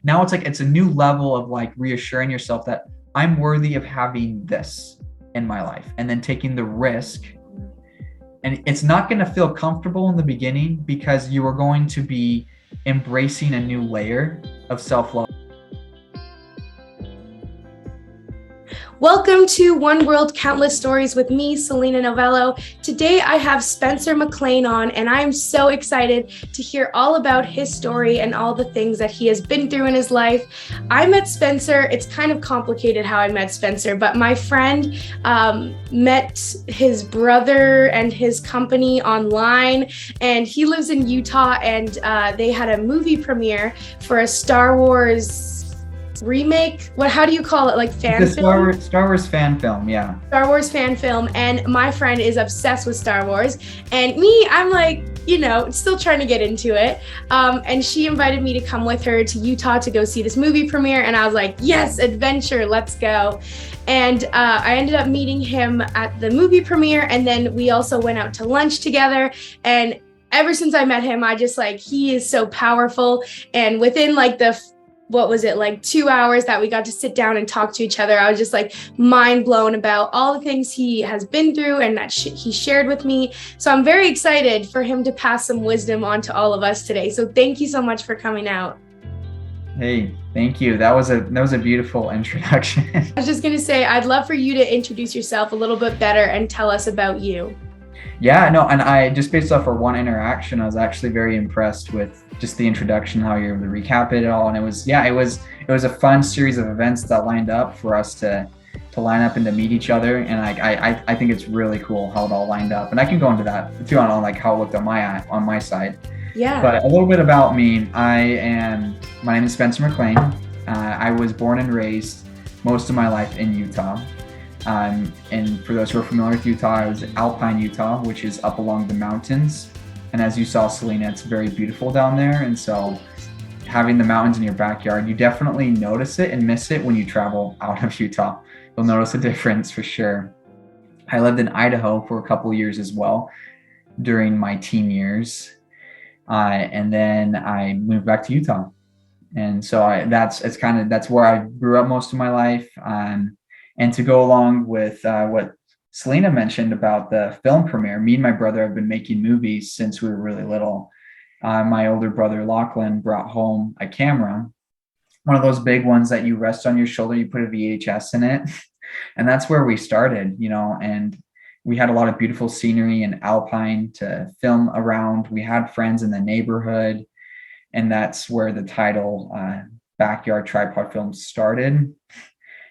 now it's like it's a new level of like reassuring yourself that I'm worthy of having this in my life, and then taking the risk. And it's not going to feel comfortable in the beginning because you are going to be embracing a new layer of self-love. Welcome to One World Countless Stories with me, Selina Novello. Today I have Spencer McClain on, and I'm so excited to hear all about his story and all the things that he has been through in his life. I met Spencer. It's kind of complicated how I met Spencer, but my friend met his brother and his company online, and he lives in Utah, and they had a movie premiere for a Star Wars remake. How do you call it? Like fan film? Star Wars fan film, yeah. Star Wars fan film. And my friend is obsessed with Star Wars. And me, I'm like, still trying to get into it. And she invited me to come with her to Utah to go see this movie premiere. And I was like, yes, adventure, let's go. And I ended up meeting him at the movie premiere. And then we also went out to lunch together. And ever since I met him, he is so powerful. And within like 2 hours that we got to sit down and talk to each other, I was just like mind blown about all the things he has been through and that he shared with me. So I'm very excited for him to pass some wisdom on to all of us today. So thank you so much for coming out. Hey, thank you. That was a beautiful introduction. I was just going to say, I'd love for you to introduce yourself a little bit better and tell us about you. Yeah, no, and I just based off our one interaction, I was actually very impressed with just the introduction, how you're able to recap it all. And it was a fun series of events that lined up for us to line up and to meet each other. And I think it's really cool how it all lined up. And I can go into that too on like how it looked on my side. Yeah. But a little bit about me. My name is Spencer McClain. I was born and raised most of my life in Utah. And for those who are familiar with Utah, I was in Alpine, Utah, which is up along the mountains. And as you saw, Selina, it's very beautiful down there. And so having the mountains in your backyard, you definitely notice it and miss it when you travel out of Utah. You'll notice a difference for sure. I lived in Idaho for a couple of years as well during my teen years. And then I moved back to Utah. And so that's where I grew up most of my life. And to go along with what Selina mentioned about the film premiere, me and my brother have been making movies since we were really little. My older brother, Lachlan, brought home a camera, one of those big ones that you rest on your shoulder, you put a VHS in it. And that's where we started, and we had a lot of beautiful scenery in Alpine to film around. We had friends in the neighborhood, and that's where the title Backyard Tripod Films started,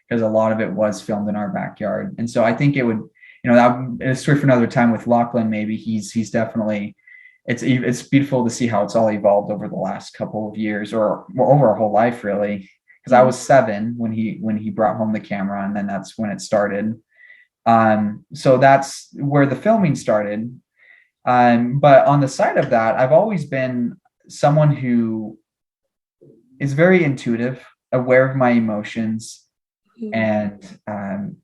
because a lot of it was filmed in our backyard. And so I think it would, that is a story for another time with Lachlan. Maybe he's definitely, it's beautiful to see how it's all evolved over the last couple of years or over our whole life, really. Because I was 7 when he brought home the camera, and then that's when it started. So that's where the filming started. But on the side of that, I've always been someone who is very intuitive, aware of my emotions, and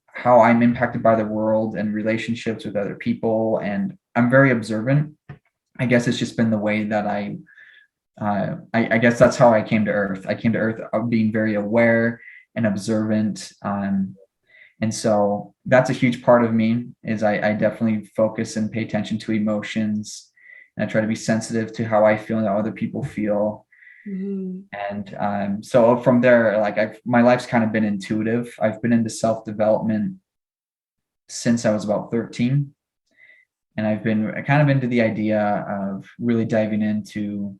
how I'm impacted by the world and relationships with other people. And I'm very observant. I guess it's just been the way that I guess that's how I came to Earth. I came to Earth being very aware and observant. And so that's a huge part of me, is I definitely focus and pay attention to emotions. And I try to be sensitive to how I feel and how other people feel. Mm-hmm. And so from there, my life's kind of been intuitive. I've been into self-development since I was about 13. And I've been kind of into the idea of really diving into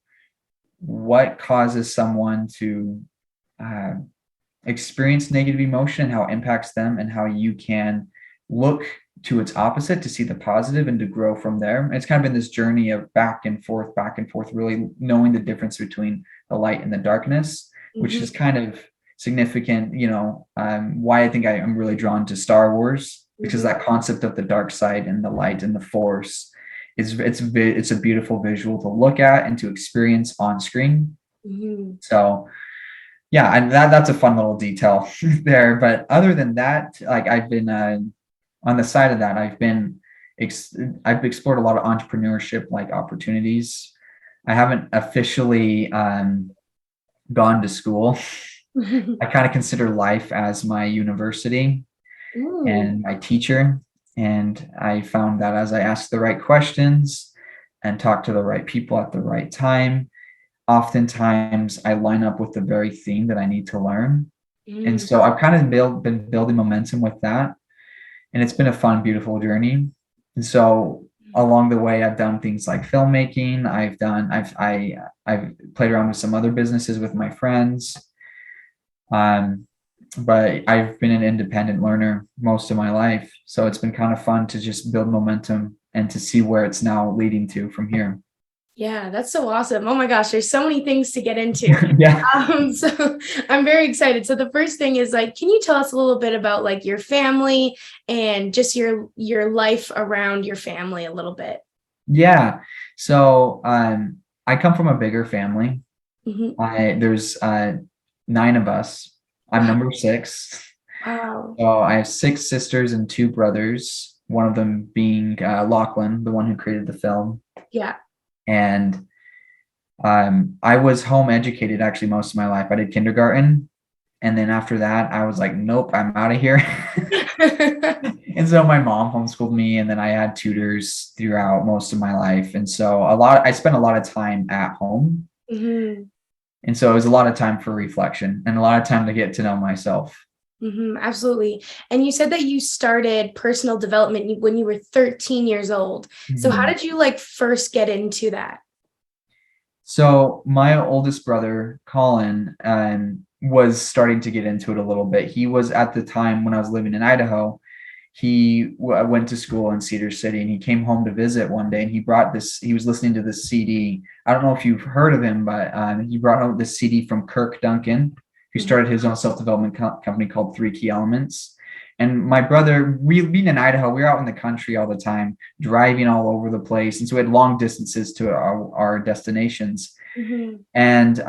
what causes someone to experience negative emotion, how it impacts them, and how you can look to its opposite to see the positive and to grow from there. And it's kind of been this journey of back and forth, really knowing the difference between the light and the darkness, which is kind of significant, why I think I'm really drawn to Star Wars, because that concept of the dark side and the light and the force it's a beautiful visual to look at and to experience on screen. So yeah, and that's a fun little detail there. But other than that, I've been on the side of that, I've explored a lot of entrepreneurship opportunities. I haven't officially gone to school. I kind of consider life as my university Ooh, and my teacher. And I found that as I ask the right questions and talk to the right people at the right time, oftentimes I line up with the very thing that I need to learn. And mm, so I've kind of been building momentum with that. And it's been a fun, beautiful journey. And so along the way, I've done things like filmmaking. I've played around with some other businesses with my friends. Um, but I've been an independent learner most of my life. So it's been kind of fun to just build momentum and to see where it's now leading to from here. yeah, that's so awesome. Oh my gosh, there's so many things to get into. Yeah. So I'm very excited. So the first thing is like, can you tell us a little bit about like your family and just your life around your family a little bit? Yeah. So I come from a bigger family. Hmm. There's 9 of us. I'm Wow. number 6. Wow. So I have 6 sisters and 2 brothers. One of them being Lachlan, the one who created the film. Yeah. And I was home educated actually most of my life. I did kindergarten, and then after that, I was like, nope, I'm out of here. And so my mom homeschooled me, and then I had tutors throughout most of my life. And so I spent a lot of time at home. Hmm. And so it was a lot of time for reflection and a lot of time to get to know myself. Hmm. Absolutely. And you said that you started personal development when you were 13 years old. So how Mhm. did you like first get into that? So my oldest brother, Colin, was starting to get into it a little bit. He was at the time when I was living in Idaho. Went to school in Cedar City, and he came home to visit one day, and he brought this. He was listening to this CD. I don't know if you've heard of him, but he brought out this CD from Kirk Duncan, who Mhm. started his own self-development company called Three Key Elements. And my brother, we being in Idaho, we were out in the country all the time, driving all over the place, and so we had long distances to our destinations. Mhm. And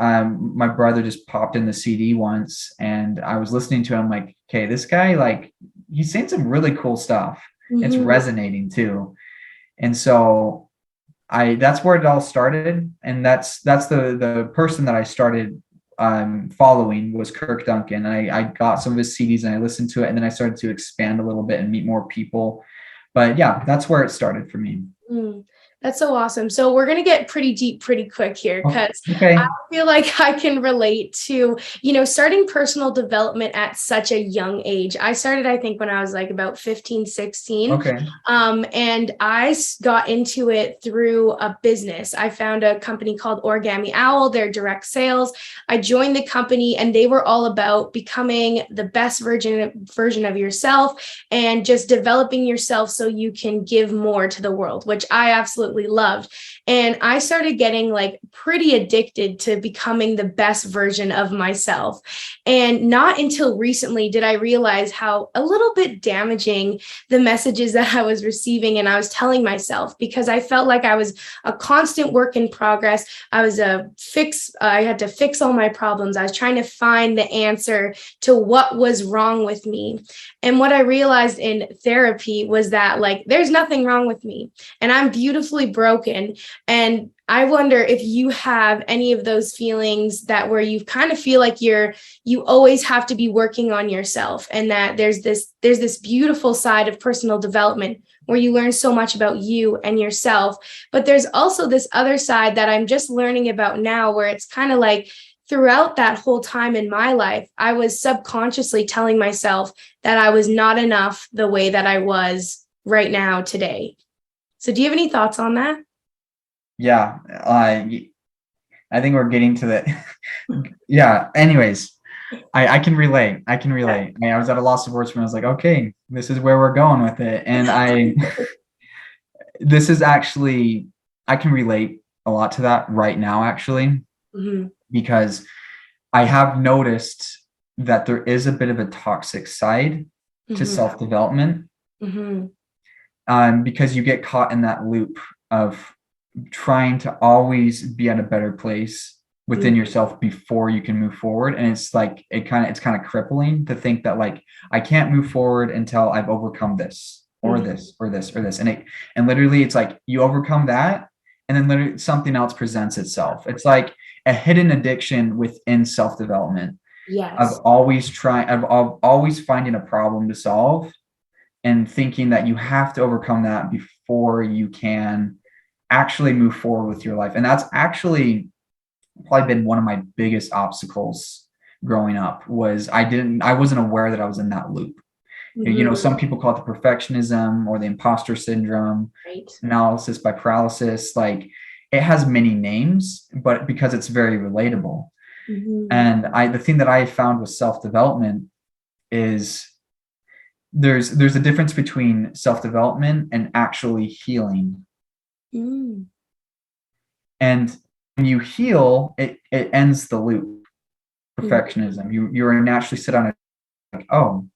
my brother just popped in the CD once, and I was listening to him like, okay, this guy, like, he's saying some really cool stuff. It's Mhm. resonating too. And so that's where it all started. And that's the person that I started following was Kirk Duncan. I got some of his CDs and I listened to it, and then I started to expand a little bit and meet more people. But yeah, that's where it started for me. Mm, that's so awesome. So we're going to get pretty deep pretty quick here Oh, because I okay. feel like I can relate to, starting personal development at such a young age. I started, I think, when I was like about 15, 16. Okay. And got into it through a business. I found a company called Origami Owl, their direct sales. I joined the company and they were all about becoming the best version of yourself and just developing yourself so you can give more to the world, which I absolutely loved. And I started getting like pretty addicted to becoming the best version of myself. And not until recently did I realize how a little bit damaging the messages that I was receiving and I was telling myself, because I felt like I was a constant work in progress. I had to fix all my problems. I was trying to find the answer to what was wrong with me. And what I realized in therapy was that, like, there's nothing wrong with me and I'm beautifully broken. And I wonder if you have any of those feelings that where you kind of feel like you always have to be working on yourself, and that there's this beautiful side of personal development where you learn so much about you and yourself. But there's also this other side that I'm just learning about now, where it's kind of like throughout that whole time in my life, I was subconsciously telling myself that I was not enough the way that I was right now today. So, do you have any thoughts on that? Yeah. I think we're getting to the yeah. Anyways, I can relate. I can relate. I was at a loss of words when I was like, okay, this is where we're going with it. And this is actually, I can relate a lot to that right now, actually, Mm-hmm. because I have noticed that there is a bit of a toxic side to Mm-hmm. self development, Mm-hmm. because you get caught in that loop of trying to always be at a better place within yourself before you can move forward. And it's like it's kind of crippling to think that, like, I can't move forward until I've overcome this or Mm-hmm. this or this or this. And literally it's like you overcome that, and then literally something else presents itself. It's like a hidden addiction within self-development of Yes. always finding a problem to solve and thinking that you have to overcome that before you can actually move forward with your life. And that's actually probably been one of my biggest obstacles growing up. Was I wasn't aware that I was in that loop. Mm-hmm. Some people call it the perfectionism or the imposter syndrome, Right. analysis by paralysis. Like, it has many names, but because it's very relatable. Mm-hmm. And the thing that I found with self-development is there's a difference between self-development and actually healing. Mm-hmm. And when you heal, it ends the loop. Perfectionism. You're naturally sit on it like, oh,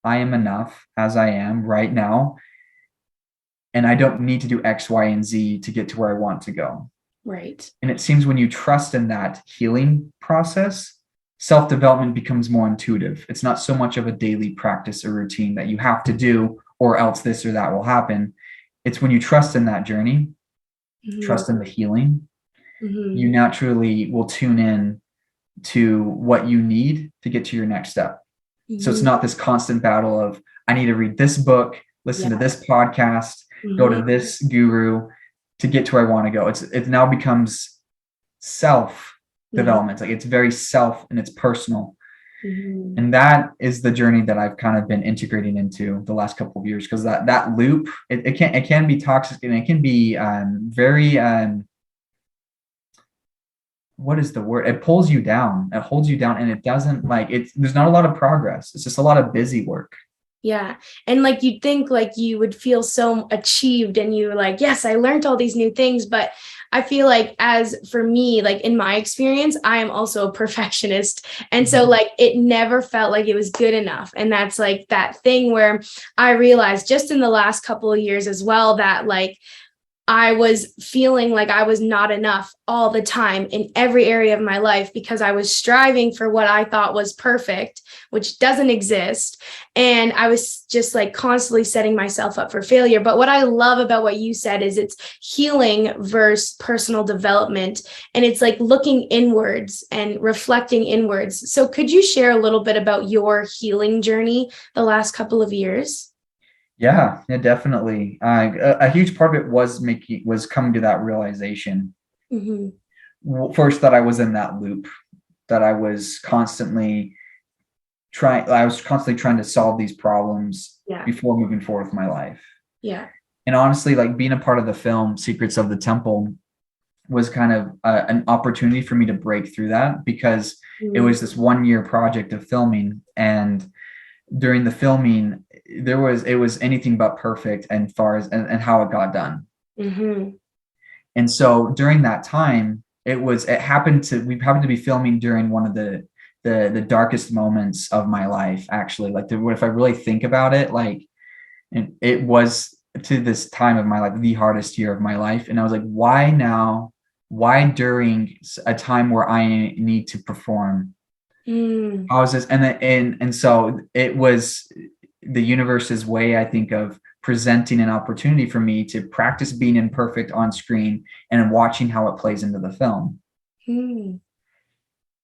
I am enough as I am right now, and I don't need to do X, Y, and Z to get to where I want to go. Right. And it seems when you trust in that healing process, self-development becomes more intuitive. It's not so much of a daily practice or routine that you have to do, or else this or that will happen. It's when you trust in that journey, Mm-hmm. trust in the healing, you Mm-hmm. naturally will tune in to what you need to get to your next step. So it's Mm-hmm. not this constant battle of, I need to read this book, listen to Yeah. this podcast, go Mm-hmm. to this guru to get to where I want to go. It now becomes self Mm-hmm. development. Like, it's very self and it's personal. Mm-hmm. And that is the journey that I've kind of been integrating into the last couple of years, because that loop, it can be toxic, and it can be very what is the word? It pulls you down. It holds you down, and it doesn't there's not a lot of progress. It's just a lot of busy work. Yeah. And like you'd think like you would feel so achieved and you were like, yes, I learned all these new things. But I feel like, as for me, like in my experience, I am also a perfectionist. And so Mhm. like it never felt like it was good enough. And that's like that thing where I realized just in the last couple of years as well that like I was feeling like I was not enough all the time in every area of my life because I was striving for what I thought was perfect, which doesn't exist. And I was just like constantly setting myself up for failure. But what I love about what you said is it's healing versus personal development. And it's like looking inwards and reflecting inwards. So could you share a little bit about your healing journey the last couple of years? Yeah, definitely. A huge part of it was coming to that realization. Mm-hmm. First, that I was in that loop, that I was constantly trying to solve these problems Yeah. before moving forward with my life. Yeah. And honestly, like, being a part of the film Secrets of the Temple was kind of an opportunity for me to break through that, because it Mm-hmm. was this 1 year project of filming. And during the filming, it was anything but perfect, and far as and how it got done. Mm-hmm. And so during that time, we happened to be filming during one of the darkest moments of my life, actually. Like, if I really think about it, like, and it was, to this time of my life, the hardest year of my life. And I was like, why now? Why during a time where I need to perform? Mm. How is this? And so it was the universe's way, I think, of presenting an opportunity for me to practice being imperfect on screen and watching how it plays into the film. Mm.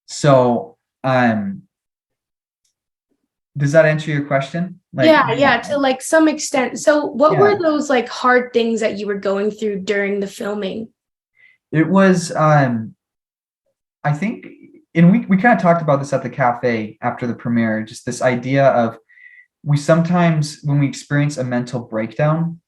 So, does that answer your question? Like, Yeah, yeah, to like some extent. So what were yeah, those like hard things that you were going through during the filming? it was, I think, and we kind of talked about this at the cafe after the premiere, just this idea of, we sometimes, when we experience a mental breakdown,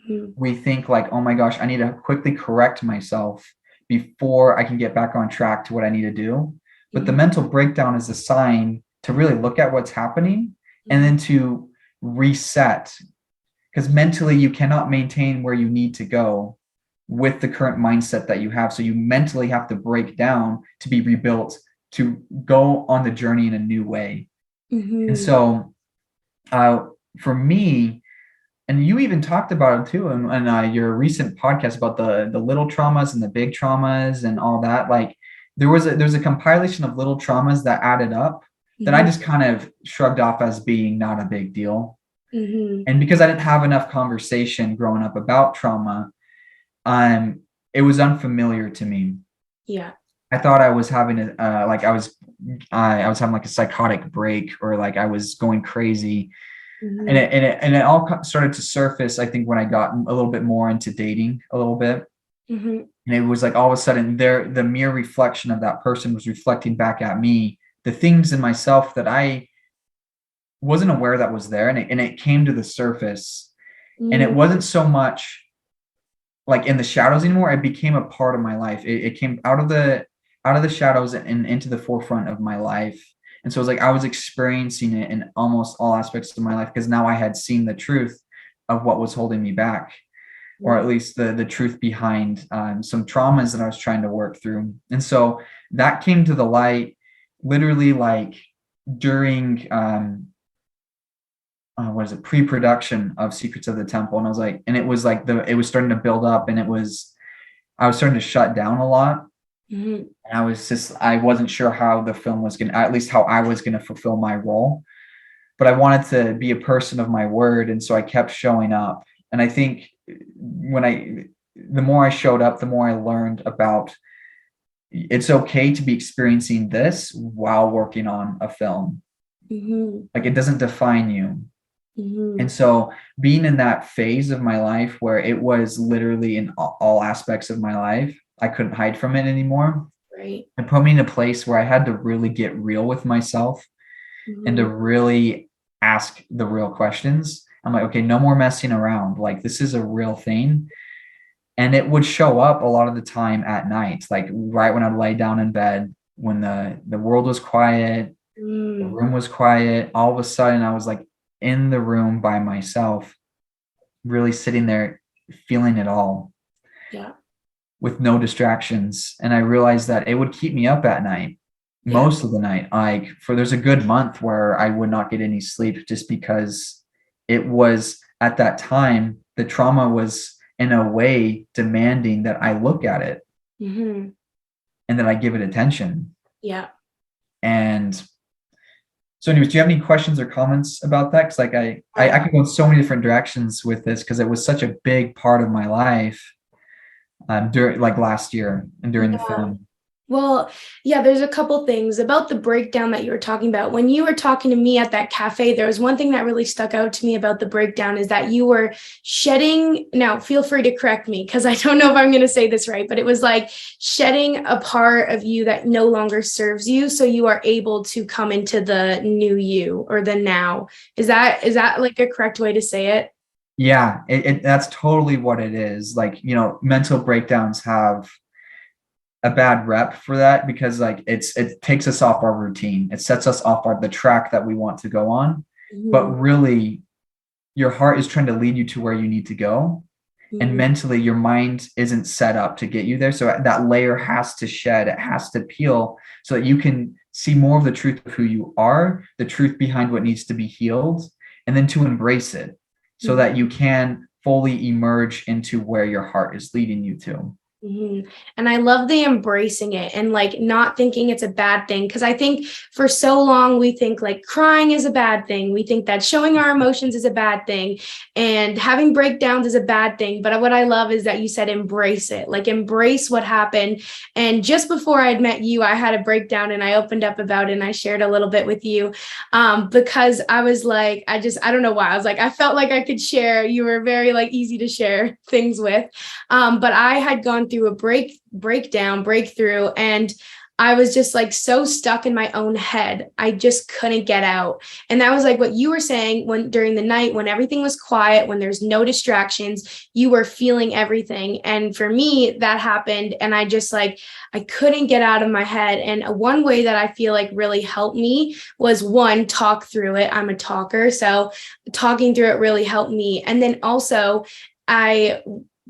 Mm-hmm. we think like, oh my gosh, I need to quickly correct myself before I can get back on track to what I need to do. But the mental breakdown is a sign to really look at what's happening and Mm-hmm. then to reset, because mentally you cannot maintain where you need to go with the current mindset that you have. So you mentally have to break down to be rebuilt, to go on the journey in a new way. And Mm-hmm. so, for me, and you even talked about it too in your recent podcast about the little traumas and the big traumas and all that. Like, there's a compilation of little traumas that added up that I Mm-hmm. just kind of shrugged off as being not a big deal. Mm-hmm. And because I didn't have enough conversation growing up about trauma, it was unfamiliar to me. Yeah. I thought I was having like I was having like a psychotic break, or like I was going crazy. And Mm-hmm. it all started to surface, I think, when I got a little bit more into dating a little bit. Mm-hmm. And it was like all of a sudden the mere reflection of that person was reflecting back at me the things in myself that I wasn't aware that was there. And it came to the surface. And it Mm-hmm. wasn't so much like in the shadows anymore. It became a part of my life. It came out of the shadows and into the forefront of my life. And so it was like I was experiencing it in almost all aspects of my life, because now I had seen the truth of what was holding me back, or at least the truth behind some traumas that I was trying to work through. And so that came to the light literally like during what is it, pre-production of Secrets of the Temple. And I was like, and it was like it was starting to build up, and I was starting to shut down a lot. Mm-hmm. And I wasn't sure how the film was going to, at least how I was going to fulfill my role, but I wanted to be a person of my word. And so I kept showing up. And I think the more I showed up, the more I learned about it's okay to be experiencing this while working on a film. Mm-hmm. Like it doesn't define you. Mm-hmm. And so being in that phase of my life where it was literally in all aspects of my life, I couldn't hide from it anymore. Right. It put me in a place where I had to really get real with myself and to Mm-hmm. really ask the real questions. I'm like, okay, no more messing around. Like this is a real thing. And it would show up a lot of the time at night, like right when I'd lay down in bed, when the world was quiet, the Mm. room was quiet. All of a sudden, I was like in the room by myself, really sitting there, feeling it all Yeah. with no distractions. And I realized that it would keep me up at night, Yeah. most of the night. Like there's a good month where I would not get any sleep, just because it was at that time, the trauma was in a way demanding that I look at it Mm-hmm. and that I give it attention. Yeah. And so anyways, do you have any questions or comments about that? Because like I Yeah. could go in so many different directions with this, because it was such a big part of my life during like last year and during the Yeah. film. Well, yeah, there's a couple things about the breakdown that you were talking about. When you were talking to me at that cafe, there was one thing that really stuck out to me about the breakdown is that you were shedding. Now, feel free to correct me because I don't know if I'm going to say this right, but it was like shedding a part of you that no longer serves you, so you are able to come into the new you or the now. Is that like a correct way to say it? Yeah, that's totally what it is. Like, mental breakdowns have a bad rep for that, because like it takes us off our routine. It sets us off the track that we want to go on. But Mm-hmm. really, your heart is trying to lead you to where you need to go. And Mm-hmm. mentally, your mind isn't set up to get you there. So that layer has to shed, it has to peel, so that you can see more of the truth of who you are, the truth behind what needs to be healed, and then to embrace it so that you can fully emerge into where your heart is leading you to. Mm-hmm. And I love the embracing it and like not thinking it's a bad thing. Cause I think for so long we think like crying is a bad thing. We think that showing our emotions is a bad thing and having breakdowns is a bad thing. But what I love is that you said embrace it, like embrace what happened. And just before I'd met you, I had a breakdown and I opened up about it and I shared a little bit with you because I was like, I don't know why. I was like, I felt like I could share. You were very like easy to share things with. But I had gone through a breakthrough, and I was just like so stuck in my own head. I just couldn't get out. And that was like what you were saying when during the night, when everything was quiet, when there's no distractions, you were feeling everything. And for me, that happened. And I just like, I couldn't get out of my head. And one way that I feel like really helped me was one, talk through it. I'm a talker. So talking through it really helped me. And then also, I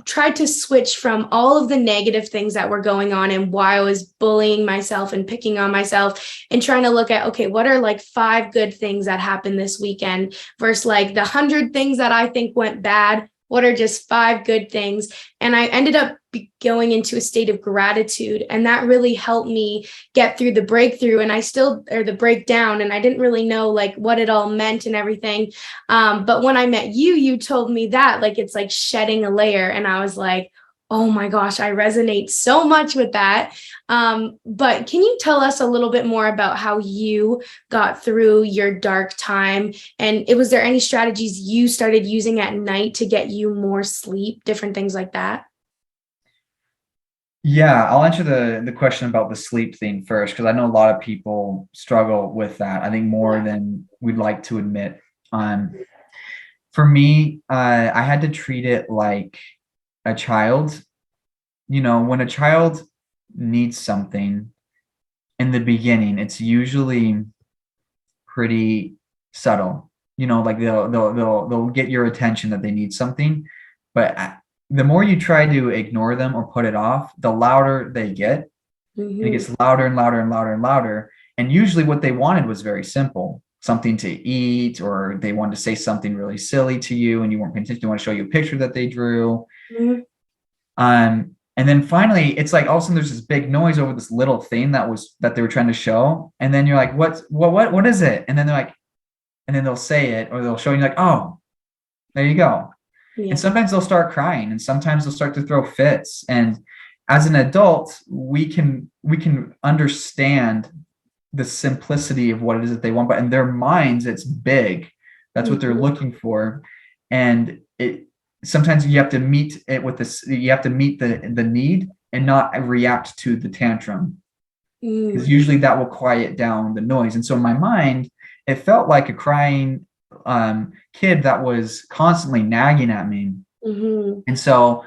tried to switch from all of the negative things that were going on and why I was bullying myself and picking on myself and trying to look at, okay, what are like 5 good things that happened this weekend versus like the 100 things that I think went bad. What are just 5 good things? And I ended up going into a state of gratitude. And that really helped me get through the breakthrough. And the breakdown. And I didn't really know like what it all meant and everything. But when I met you, you told me that like, it's like shedding a layer. And I was like, Oh my gosh, I resonate so much with that. But can you tell us a little bit more about how you got through your dark time? And was there any strategies you started using at night to get you more sleep, different things like that? Yeah, I'll answer the question about the sleep thing first because I know a lot of people struggle with that. I think more Yeah. than we'd like to admit. For me, I had to treat it like a child. You know, when a child needs something in the beginning, it's usually pretty subtle. You know, like they'll get your attention that they need something, but the more you try to ignore them or put it off, the louder they get, and it Mm-hmm. gets louder and louder and louder and louder. And usually, what they wanted was very simple: something to eat, or they wanted to say something really silly to you, and you weren't paying attention. They want to show you a picture that they drew. And then finally, it's like all of a sudden there's this big noise over this little thing that they were trying to show, and then you're like, what is it? And then they're like, and then they'll say it or they'll show you like, oh, there you go. And Yeah. sometimes they'll start crying, and sometimes they'll start to throw fits. And as an adult, we can understand the simplicity of what it is that they want, but in their minds, it's big. That's what they're Mhm. looking for, and it sometimes you have to meet it with this. You have to meet the need and not react to the tantrum, because Mm. usually that will quiet down the noise. And so in my mind, it felt like a crying kid that was constantly nagging at me. Mhm. And so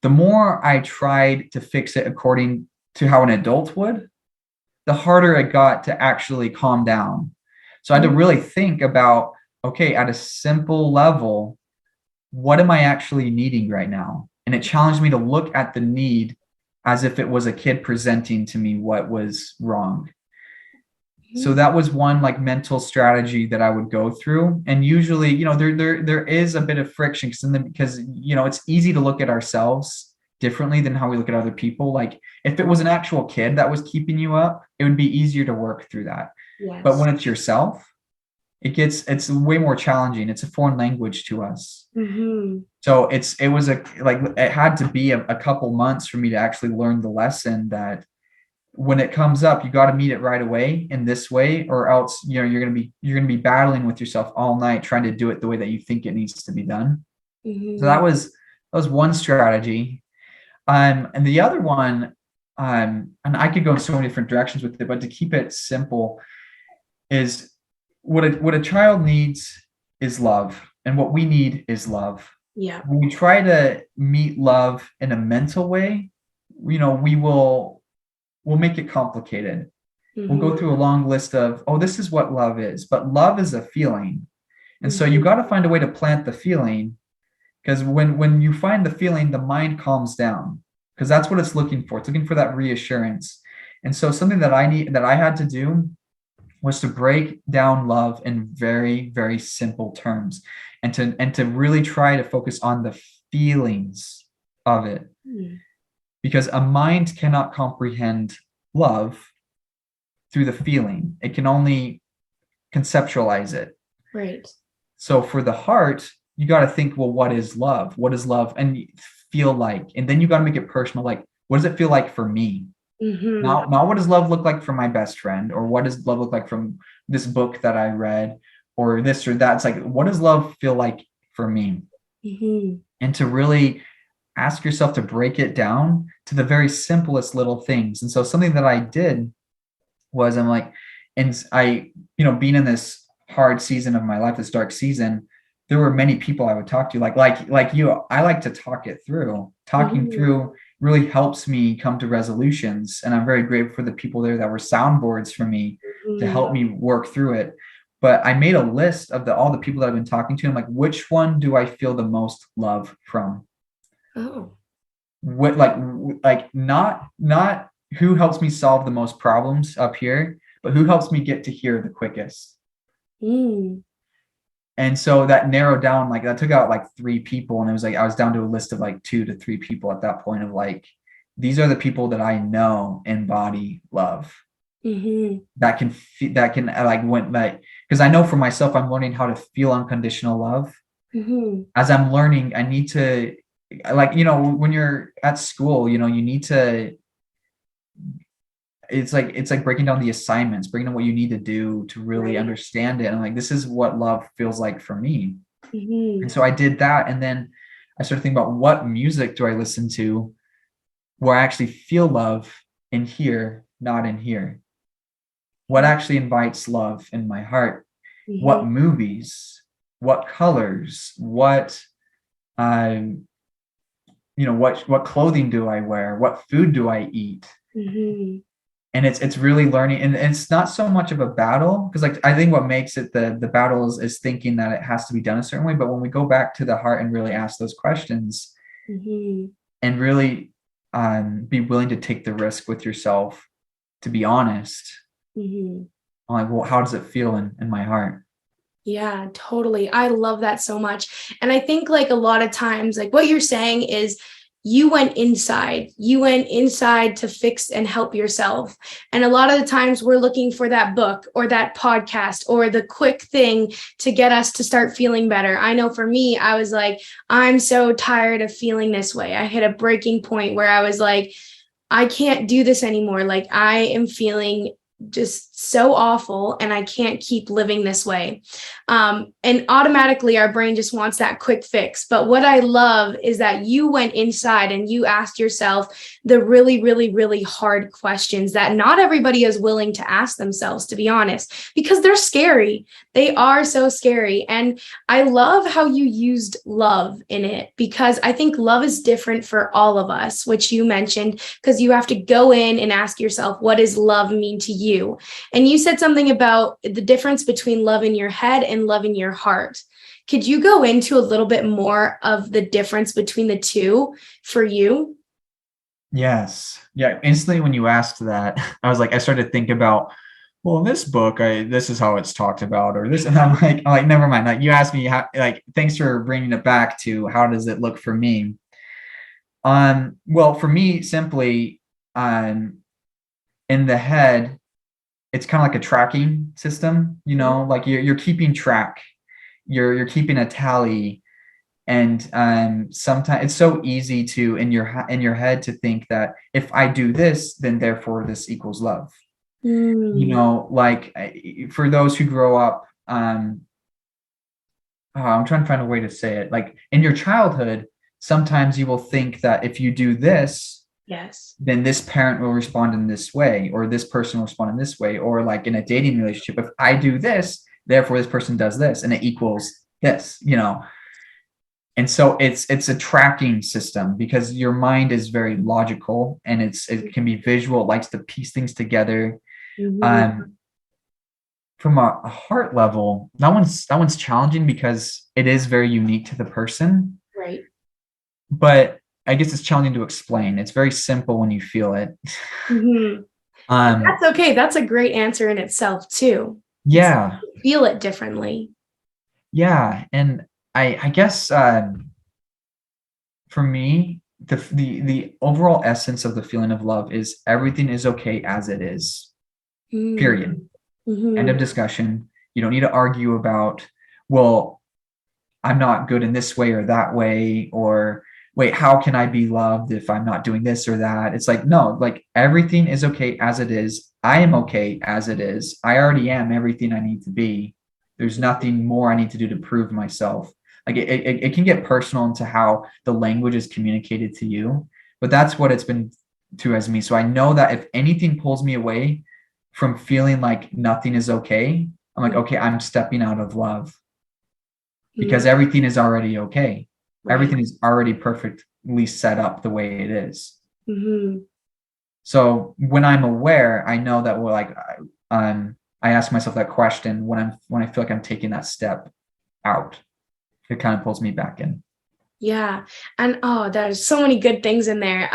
the more I tried to fix it according to how an adult would, the harder it got to actually calm down. So I had to really think about, okay, at a simple level, what am I actually needing right now? And it challenged me to look at the need as if it was a kid presenting to me what was wrong. So Mhm. that was one like mental strategy that I would go through. And usually, there is a bit of friction because it's easy to look at ourselves differently than how we look at other people. Like if it was an actual kid that was keeping you up, it would be easier to work through that. But Yes. when it's yourself, it's way more challenging. It's a foreign language to us. Mhm. So it had to be a couple months for me to actually learn the lesson that when it comes up, you got to meet it right away in this way, or else you're gonna be battling with yourself all night trying to do it the way that you think it needs to be done. So Mhm. that was one strategy. And the other one, and I could go in so many different directions with it, but to keep it simple, is what a child needs is love, and what we need is love. Yeah. When we try to meet love in a mental way, we'll make it complicated. We'll go Mhm. through a long list of, oh, this is what love is, but love is a feeling. And so you Mhm. got to find a way to plant the feeling, because when you find the feeling, the mind calms down, because that's what it's looking for. It's looking for that reassurance. And so something that I had to do was to break down love in very, very simple terms, and to really try to focus on the feelings of it, Mm. because a mind cannot comprehend love through the feeling. It can only conceptualize it. Right. So for the heart, you got to think, well, what is love? What is love? And feel like, and then you got to make it personal. Like, what does it feel like for me? Mhm. Now, what does love look like for my best friend? Or what does love look like from this book that I read, or this or that? It's like, what does love feel like for me? Mhm. And to really ask yourself to break it down to the very simplest little things. And so something that I did was I'm like, and I, being in this hard season of my life, this dark season, there were many people I would talk to, like you. I like to talk it through. Talking Mhm. through really helps me come to resolutions, and I'm very grateful for the people there that were soundboards for me to Mhm. help me work through it. But I made a list of all the people that I've been talking to. I'm like, which one do I feel the most love from? Oh. What not who helps me solve the most problems up here, but who helps me get to here the quickest. Mm. And so that narrowed down, like that took out like three people, and it was like I was down to a list of like two to three people at that point, of like, these are the people that I know embody love, Mhm. that can like when like, because I know for myself I'm learning how to feel unconditional love. Mhm. As I'm learning, I need to like, when you're at school, you need to, it's like breaking down the assignments, breaking down what you need to do to really Right. understand it. And like, this is what love feels like for me. And Mm-hmm. so I did that. And then I started thinking about, what music do I listen to where I actually feel love in here, not in here? What actually invites love in my heart? What Mm-hmm. movies, what colors, um, what clothing do I wear? What food do I eat? Mm-hmm. And it's really learning, and it's not so much of a battle, because like I think what makes it the battle is thinking that it has to be done a certain way. But when we go back to the heart and really ask those questions, Mm-hmm. and really be willing to take the risk with yourself, to be honest, Mm-hmm. I'm like, well, how does it feel in my heart? Yeah, totally. I love that so much. And I think like a lot of times, like what you're saying is you went inside. You went inside to fix and help yourself. And a lot of the times we're looking for that book or that podcast or the quick thing to get us to start feeling better. I know for me, I was like, I'm so tired of feeling this way. I hit a breaking point where I was like, I can't do this anymore. Like I am feeling just so awful and I can't keep living this way. And automatically our brain just wants that quick fix. But what I love is that you went inside and you asked yourself the really, really, really hard questions that not everybody is willing to ask themselves, to be honest, because they're scary. They are so scary. And I love how you used love in it, because I think love is different for all of us, which you mentioned, because you have to go in and ask yourself, what does love mean to you? And you said something about the difference between love in your head and love in your heart. Could you go into a little bit more of the difference between the two for you? Yes. Yeah. Instantly when you asked that, I started to think about, well, in this book, this is how it's talked about, or this, and I'm like, never mind. Like, you asked me how, like, thanks for bringing it back to how does it look for me? Well, for me, simply, um, in the head, it's kind of like a tracking system, like you're keeping track, you're keeping a tally. And sometimes it's so easy to, in your head, to think that if I do this, then therefore this equals love. Mm, Like, for those who grow up, I'm trying to find a way to say it. Like, in your childhood, sometimes you will think that if you do this, yes. then this parent will respond in this way, or this person will respond in this way, or like in a dating relationship, if I do this, therefore this person does this, and it equals this. And so it's a tracking system, because your mind is very logical, and it can be visual. It likes to piece things together. Mhm. Um, from a heart level, that one's challenging, because it is very unique to the person. Right. But I guess it's challenging to explain. It's very simple when you feel it. Hmm. And Um, that's okay. That's a great answer in itself, too. It's yeah, feel it differently. yeah, and I guess, for me, the overall essence of the feeling of love is everything is okay as it is. Period. End Mm-hmm. of discussion. You don't need to argue about, well, I'm not good in this way or that way, or wait, how can I be loved if I'm not doing this or that? It's like, no, like, everything is okay as it is. I am okay as it is. I already am everything I need to be. There's nothing more I need to do to prove myself. Like, it can get personal into how the language is communicated to you, but that's what it's been to as me. So I know that if anything pulls me away from feeling like nothing is okay, I'm like, okay, I'm stepping out of love, because Mm-hmm. everything is already okay. Right. Everything is already perfectly set up the way it is. Mm-hmm. So when I'm aware, I know that I ask myself that question when I feel like I'm taking that step out. It kind of pulls me back in. Yeah. And oh, there's so many good things in there.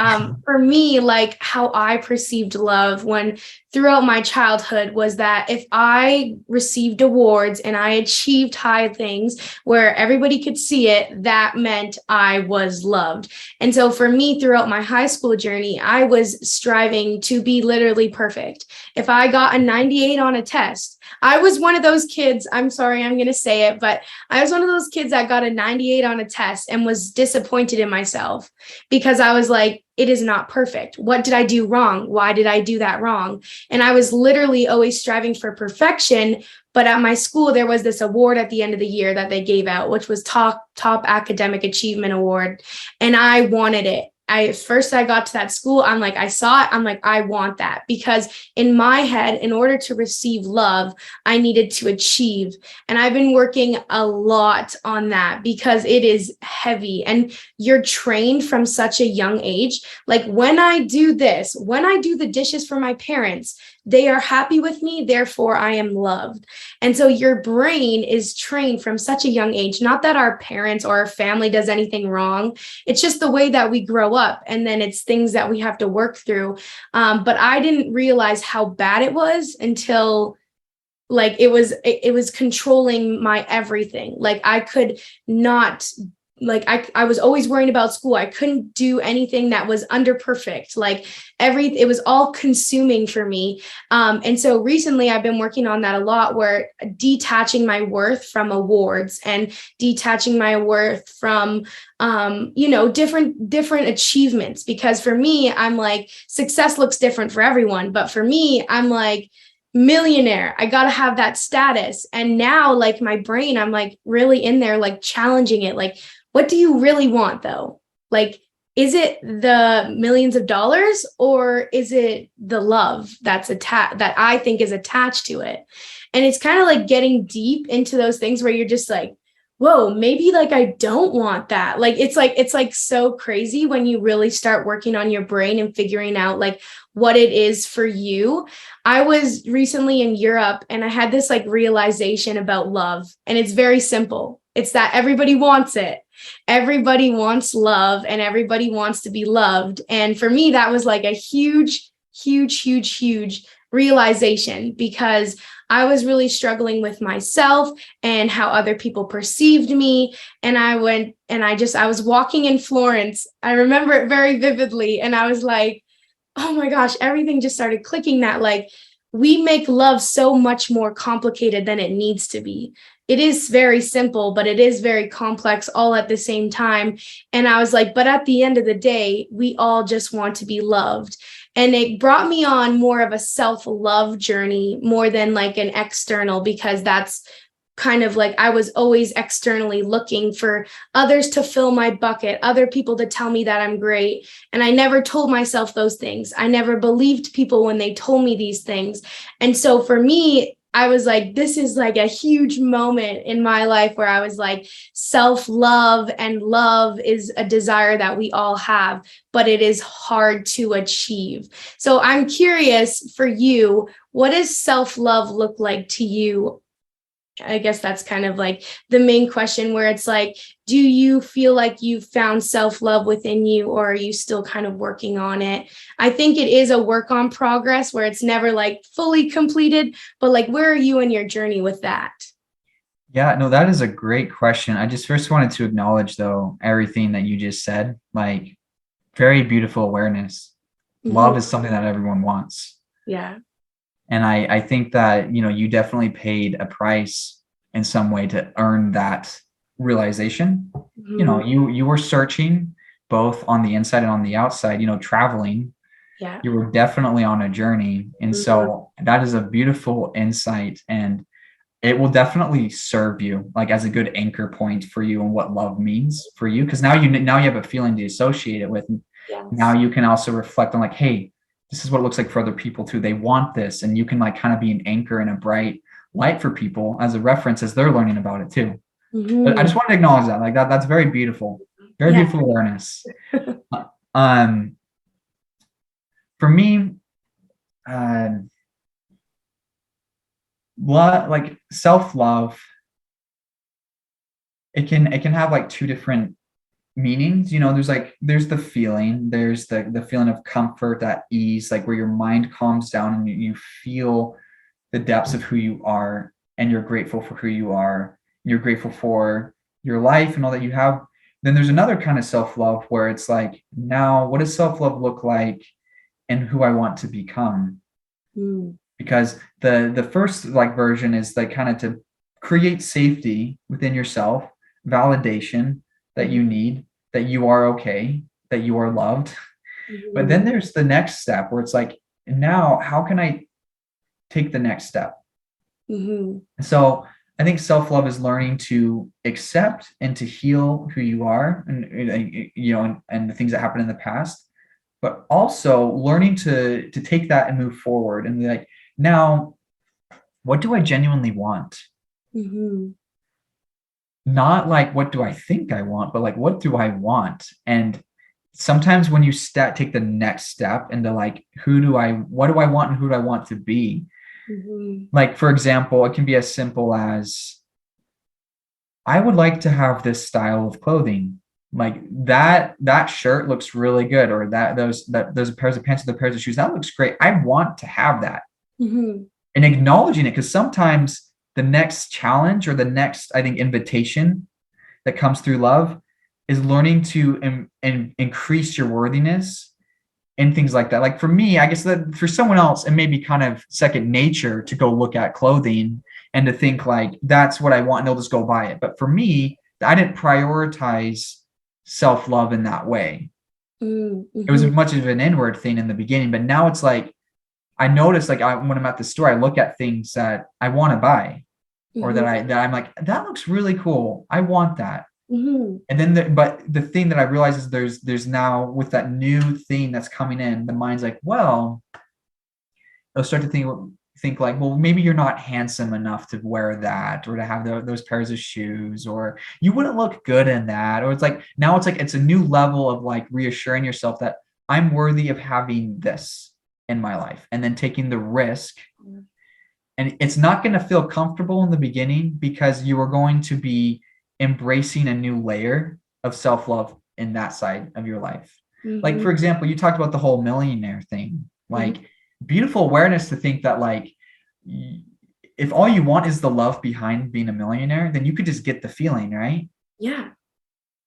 For me, like how I perceived love when throughout my childhood was that if I received awards and I achieved high things where everybody could see it, that meant I was loved. And so for me, throughout my high school journey, I was striving to be literally perfect. If I got a 98 on a test, I was one of those kids. I'm sorry, I'm going to say it, but I was one of those kids that got a 98 on a test and was disappointed in myself because I was like, it is not perfect. What did I do wrong? Why did I do that wrong? And I was literally always striving for perfection. But at my school, there was this award at the end of the year that they gave out, which was top academic achievement award. And I wanted it. First I got to that school, I'm like, I saw it. I'm like, I want that, because in my head, in order to receive love, I needed to achieve. And I've been working a lot on that because it is heavy and you're trained from such a young age. Like when I do this, when I do the dishes for my parents, they are happy with me, therefore I am loved. And so your brain is trained from such a young age, not that our parents or our family does anything wrong. It's just the way that we grow up, and then it's things that we have to work through. But I didn't realize how bad it was until like it was controlling my everything. Like I could not, like I was always worrying about school. I couldn't do anything that was under perfect. Like it was all consuming for me. And so recently I've been working on that a lot, where detaching my worth from awards and detaching my worth from different achievements. Because for me, I'm like, success looks different for everyone, but for me, I'm like, millionaire, I gotta have that status. And now like my brain, I'm like really in there, like challenging it, like, what do you really want though? Like, is it the millions of dollars, or is it the love that's attached, that I think is attached to it? And it's kind of like getting deep into those things where you're just like, whoa, maybe like I don't want that. Like it's like so crazy when you really start working on your brain and figuring out like what it is for you. I was recently in Europe and I had this like realization about love, and it's very simple. It's that everybody wants it. Everybody wants love and everybody wants to be loved. And for me, that was like a huge, huge, huge, huge realization, because I was really struggling with myself and how other people perceived me. And I was walking in Florence. I remember it very vividly. And I was like, oh my gosh, everything just started clicking, that like we make love so much more complicated than it needs to be. It is very simple, but it is very complex all at the same time. And I was like, but at the end of the day, we all just want to be loved. And it brought me on more of a self-love journey more than like an external, because that's kind of like I was always externally looking for others to fill my bucket, other people to tell me that I'm great. And I never told myself those things. I never believed people when they told me these things. And so for me, I was like, this is like a huge moment in my life where I was like, self-love and love is a desire that we all have, but it is hard to achieve. So I'm curious for you, what does self-love look like to you? I guess that's kind of like the main question, where it's like, do you feel like you've found self-love within you, or are you still kind of working on it? I think it is a work on progress where it's never like fully completed, but like, where are you in your journey with that? Yeah, no, that is a great question. I just first wanted to acknowledge, though, everything that you just said. Like, very beautiful awareness. Love Mhm. is something that everyone wants. Yeah. And I think that, you definitely paid a price in some way to earn that realization. Mhm. You were searching both on the inside and on the outside, traveling. Yeah. You were definitely on a journey. And Mhm. so that is a beautiful insight. And it will definitely serve you like as a good anchor point for you and what love means for you. Because now you have a feeling to associate it with. Now Yes. you can also reflect on like, hey, this is what it looks like for other people too. They want this, and you can like kind of be an anchor and a bright light for people as a reference as they're learning about it too. But I Mhm. just wanted to acknowledge that. Like that's very beautiful. Very Yeah. beautiful awareness. Uh, Um, for me, uh, like self-love, it can have like two different meanings. There's the feeling, there's the feeling of comfort, that ease, like where your mind calms down and you feel the depths of who you are, and you're grateful for who you are, and you're grateful for your life and all that you have. Then there's another kind of self-love where it's like, now what does self-love look like and who I want to become? Mm. because the first like version is like kind of to create safety within yourself, validation that you need, that you are okay, that you are loved. But then there's the next step where it's like, now how can I take the next step? Mm-hmm. So I think self-love is learning to accept and to heal who you are, and and the things that happened in the past, but also learning to take that and move forward and be like, now what do I genuinely want? Mm-hmm. Not like what do I think I want, but like what do I want? And sometimes when you take the next step into like, what do I want and who do I want to be? Mm-hmm. Like, for example, it can be as simple as, I would like to have this style of clothing. Like that shirt looks really good, or those pairs of pants or the pairs of shoes, that looks great. I want to have that. Mm-hmm. And acknowledging it, because sometimes the next challenge or the next, I think, invitation that comes through love is learning to increase your worthiness and things like that. Like for me, I guess that for someone else, it may be kind of second nature to go look at clothing and to think like, that's what I want, and they'll just go buy it. But for me, I didn't prioritize self-love in that way. It was Mm-hmm. much of an inward thing in the beginning, but now it's like, I notice like when I'm at the store, I look at things that I want to buy, or Mm-hmm. that I'm like, that looks really cool. I want that. Mm-hmm. And then but the thing that I realize is there's now, with that new thing that's coming in, the mind's like, well, they'll start to think like, well, maybe you're not handsome enough to wear that, or to have those pairs of shoes, or you wouldn't look good in that. Or it's like, now it's like, it's a new level of like reassuring yourself that I'm worthy of having this in my life, and then taking the risk. And it's not going to feel comfortable in the beginning, because you are going to be embracing a new layer of self-love in that side of your life. Like, Mm-hmm. for example, you talked about the whole millionaire thing. Mm-hmm. Like, beautiful awareness to think that, like, if all you want is the love behind being a millionaire, then you could just get the feeling, right? Yeah.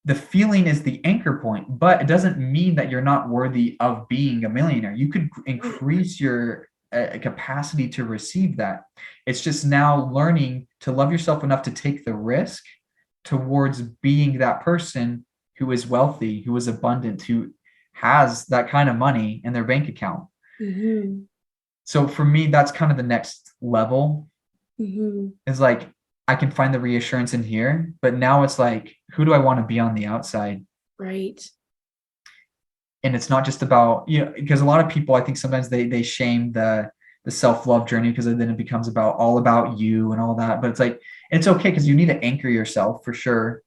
The feeling is the anchor point, but it doesn't mean that you're not worthy of being a millionaire. You could increase your capacity to receive that. It's just now learning to love yourself enough to take the risk towards being that person who is wealthy, who is abundant, who has that kind of money in their bank account. Mm-hmm. So for me, that's kind of the next level, Mm-hmm. is like, I can find the reassurance in here, but now it's like, who do I want to be on the outside? Right. And it's not just about, because a lot of people, I think sometimes they shame the self-love journey, because then it becomes all about you and all that. But it's like, it's okay, because you need to anchor yourself for sure.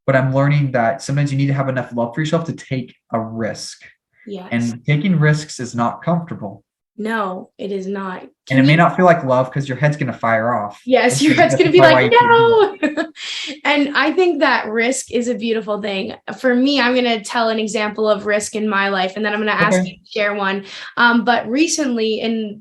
But I'm learning that sometimes you need to have enough love for yourself to take a risk. Yes. And taking risks is not comfortable. No, it is not. And it Can may you? not feel like love, because your head's going to fire off. Yes, your It's head's gonna be justify why like, you keep doing it. no. And I think that risk is a beautiful thing. For me, I'm gonna tell an example of risk in my life, and then I'm gonna ask you Okay. to share one. But recently,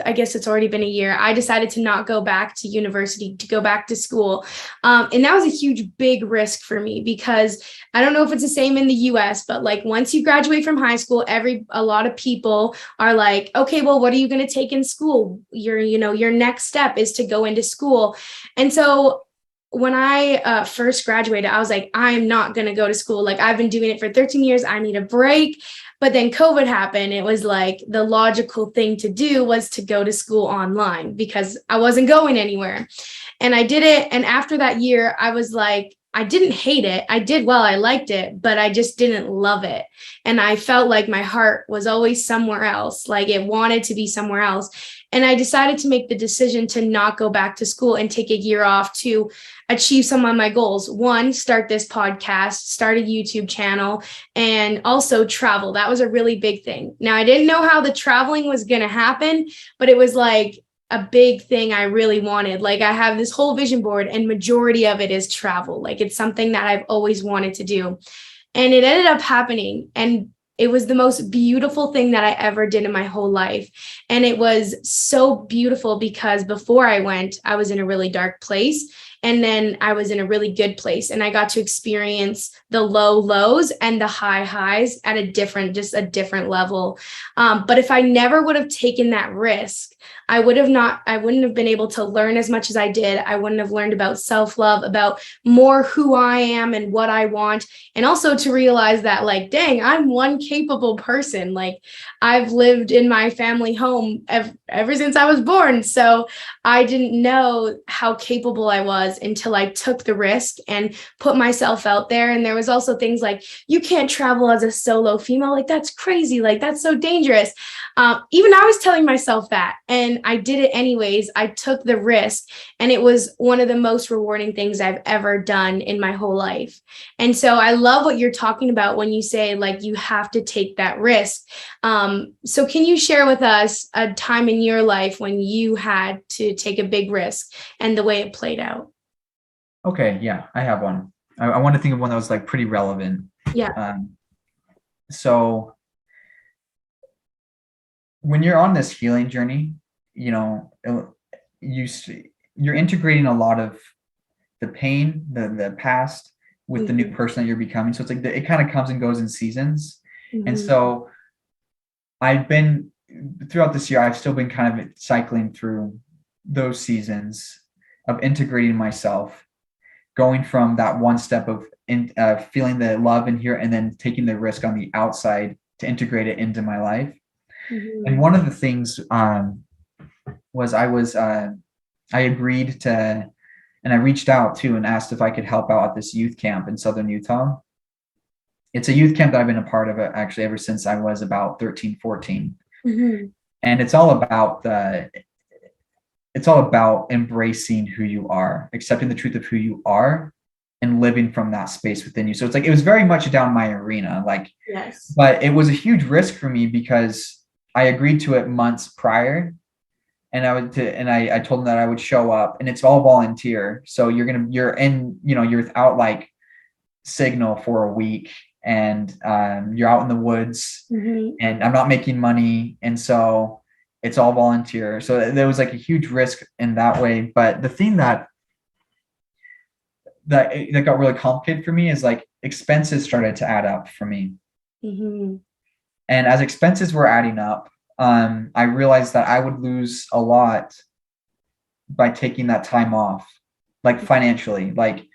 I guess it's already been a year, I decided to not go back to university, to go back to school. And that was a huge, big risk for me, because I don't know if it's the same in the US, but like once you graduate from high school, a lot of people are like, okay, well, what are you going to take in school? Your next step is to go into school. And so when I first graduated, I was like, I'm not going to go to school. Like, I've been doing it for 13 years. I need a break. But then COVID happened. It was like the logical thing to do was to go to school online, because I wasn't going anywhere. And I did it. And after that year, I was like, I didn't hate it. I did well. I liked it, but I just didn't love it. And I felt like my heart was always somewhere else. Like it wanted to be somewhere else. And I decided to make the decision to not go back to school and take a year off to achieve some of my goals. One, start this podcast, start a YouTube channel, and also travel. That was a really big thing. Now, I didn't know how the traveling was going to happen, but it was like a big thing I really wanted. Like I have this whole vision board, and majority of it is travel. Like it's something that I've always wanted to do. And it ended up happening. And it was the most beautiful thing that I ever did in my whole life. And it was so beautiful because before I went, I was in a really dark place. And then I was in a really good place. And I got to experience the low lows and the high highs at just a different level. But if I never would have taken that risk, I wouldn't have been able to learn as much as I did. I wouldn't have learned about self-love, about more who I am and what I want. And also to realize that, like, dang, I'm one capable person. Like, I've lived in my family home ever since I was born. So I didn't know how capable I was until I took the risk and put myself out there. And there was also things like, you can't travel as a solo female. Like, that's crazy. Like, that's so dangerous. Even I was telling myself that, and I did it anyways. I took the risk, and it was one of the most rewarding things I've ever done in my whole life. And so I love what you're talking about when you say, like, you have to take that risk. So can you share with us a time in your life when you had to take a big risk and the way it played out? Okay, yeah, I have one. I want to think of one that was like pretty relevant. Yeah. So when you're on this healing journey, you know, you're integrating a lot of the pain, the past with the new person that you're becoming. So it's like it kind of comes and goes in seasons. And so I've been throughout this year, I've still been kind of cycling through those seasons of integrating myself, going from that one step of feeling the love in here and then taking the risk on the outside to integrate it into my life. And one of the things was I agreed to, and I reached out to and asked if I could help out at this youth camp in Southern Utah. It's a youth camp that I've been a part of actually ever since I was about 13, 14. And it's all about embracing who you are, accepting the truth of who you are, and living from that space within you. So it's like, it was very much down my arena, like, yes, but it was a huge risk for me because I agreed to it months prior, and I told them that I would show up, and it's all volunteer. So you're without like signal for a week, and you're out in the woods, and I'm not making money. And so it's all volunteer. So there was like a huge risk in that way. But the thing that got really complicated for me is like expenses started to add up for me. And as expenses were adding up, I realized that I would lose a lot by taking that time off, like financially. Like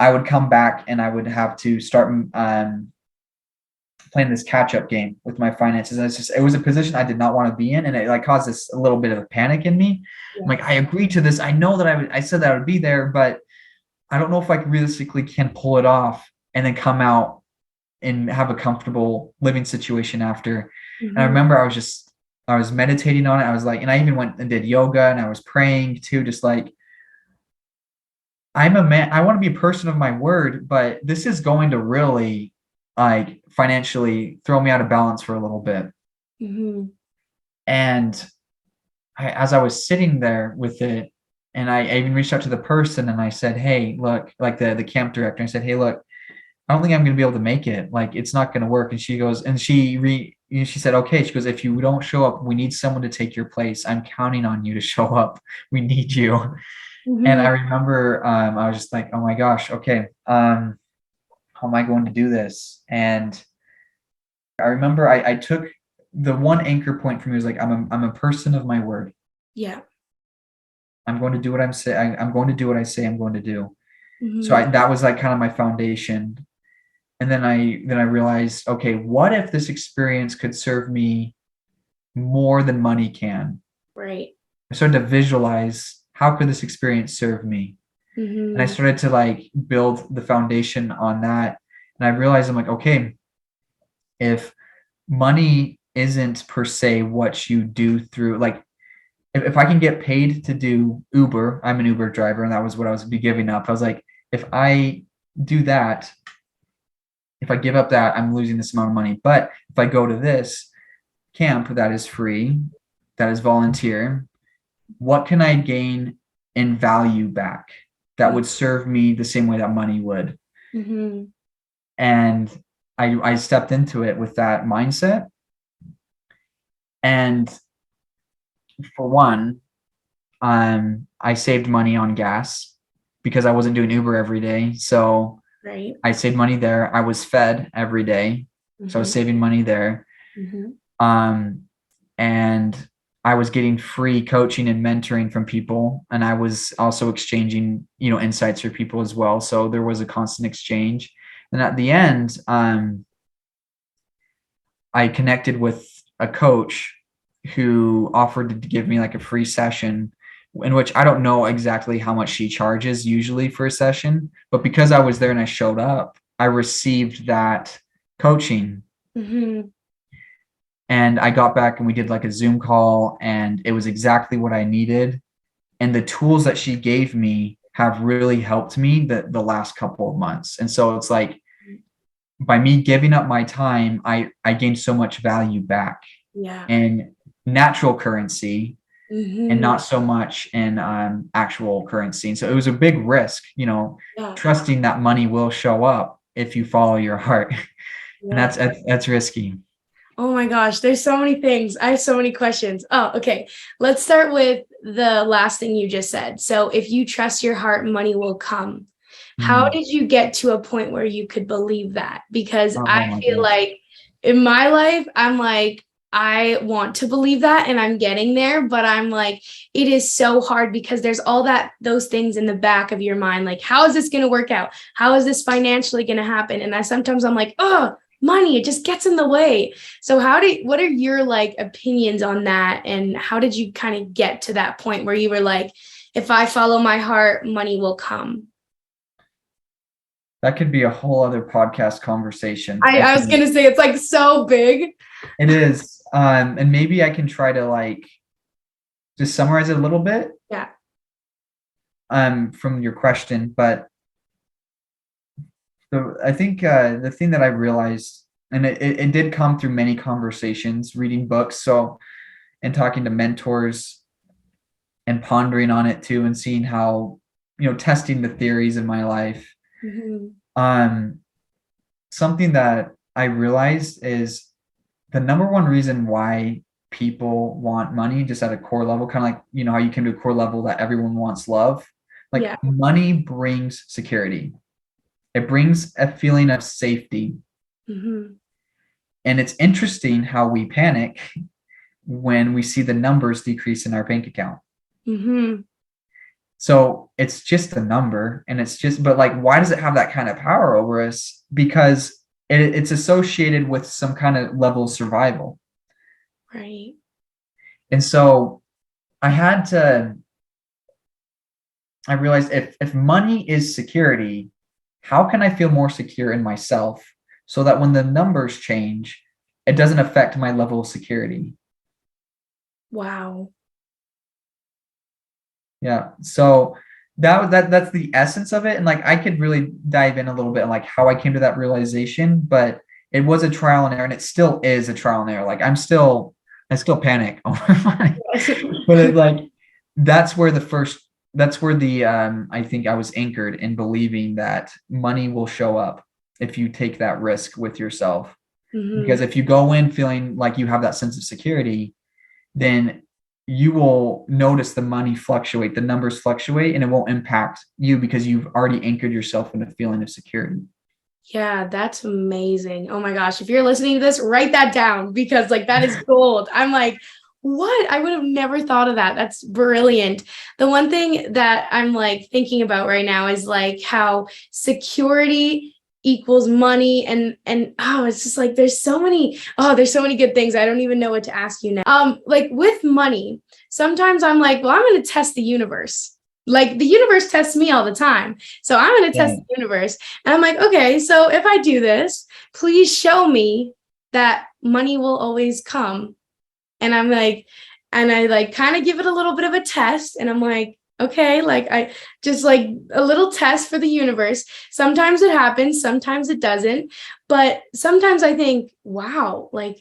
I would come back and I would have to start playing this catch-up game with my finances. And it was a position I did not want to be in, and it like caused this a little bit of a panic in me. Yeah. I'm like, I agreed to this. I know that I said that I would be there, but I don't know if I realistically can pull it off and then come out and have a comfortable living situation after. And I remember I was meditating on it. I was like, and I even went and did yoga, and I was praying too, just like, I'm a man, I want to be a person of my word, but this is going to really like financially throw me out of balance for a little bit. And as I was sitting there with it, and I even reached out to the person and I said, hey, look, like the camp director, I said, hey, look, I don't think I'm going to be able to make it. Like, it's not going to work. And she goes, and she said, okay. She goes, if you don't show up, we need someone to take your place. I'm counting on you to show up. We need you. And I remember I was just like, oh my gosh, okay. How am I going to do this? And I remember I took the one anchor point for me was like, I'm a person of my word. Yeah. I'm going to do what I'm saying. I'm going to do what I say I'm going to do. So that was like kind of my foundation. And then I realized, okay, what if this experience could serve me more than money can? Right. I started to visualize, how could this experience serve me? And I started to like build the foundation on that. And I realized, I'm like, okay, if money isn't per se what you do through, like, if I can get paid to do Uber, I'm an Uber driver, and that was what I was be giving up. I was like, if I do that, if I give up that, I'm losing this amount of money. But if I go to this camp that is free, that is volunteer, what can I gain in value back that would serve me the same way that money would? And I stepped into it with that mindset. And for one, I saved money on gas because I wasn't doing Uber every day. So Right. I saved money there. I was fed every day. So I was saving money there. Um, and I was getting free coaching and mentoring from people. And I was also exchanging, insights for people as well. So there was a constant exchange. And at the end, I connected with a coach who offered to give me like a free session, in which I don't know exactly how much she charges usually for a session, but because I was there and I showed up, I received that coaching. And I got back and we did like a Zoom call, and it was exactly what I needed. And the tools that she gave me have really helped me the last couple of months. And so it's like, by me giving up my time, I gained so much value back in natural currency and not so much in actual currency. And so it was a big risk, trusting that money will show up if you follow your heart. And that's risky. Oh my gosh, there's so many things. I have so many questions. Oh, okay. Let's start with the last thing you just said. So if you trust your heart, money will come. How did you get to a point where you could believe that? Because I feel like in my life, I'm like, I want to believe that and I'm getting there, but I'm like, it is so hard because there's those things in the back of your mind. Like, how is this going to work out? How is this financially going to happen? And sometimes I'm like, oh, money, it just gets in the way. So what are your like opinions on that? And how did you kind of get to that point where you were like, if I follow my heart, money will come? That could be a whole other podcast conversation. I was going to say, it's like so big. It is. And maybe I can try to like just summarize it a little bit. Yeah. From your question, but I think the thing that I realized, and it did come through many conversations, reading books, and talking to mentors and pondering on it too, and seeing how, testing the theories in my life. Something that I realized is the number one reason why people want money, just at a core level, kind of like, how you came to a core level that everyone wants love. Like money brings security. It brings a feeling of safety. And it's interesting how we panic when we see the numbers decrease in our bank account. So it's just a number, and but like, why does it have that kind of power over us? Because it's associated with some kind of level of survival. Right. And so I realized if money is security, how can I feel more secure in myself so that when the numbers change, it doesn't affect my level of security? Wow. Yeah. So that's the essence of it. And like, I could really dive in a little bit on like how I came to that realization, but it was a trial and error, and it still is a trial and error. Like I still panic over money, but it's like, that's where I think I was anchored in believing that money will show up if you take that risk with yourself. Because if you go in feeling like you have that sense of security, then you will notice the money fluctuate, the numbers fluctuate, and it won't impact you because you've already anchored yourself in a feeling of security. Yeah, that's amazing. Oh my gosh. If you're listening to this, write that down, because like that is gold. I'm like, what? I would have never thought of that. That's brilliant. The one thing that I'm like thinking about right now is like how security equals money, and it's just like there's so many good things. I don't even know what to ask you now. Like with money, sometimes I'm like, well, I'm going to test the universe. Like the universe tests me all the time. So I'm going to test the universe. And I'm like, okay, so if I do this, please show me that money will always come. And I'm like, and I like kind of give it a little bit of a test. And I'm like, okay, like I just like a little test for the universe. Sometimes it happens, sometimes it doesn't. But sometimes I think, wow, like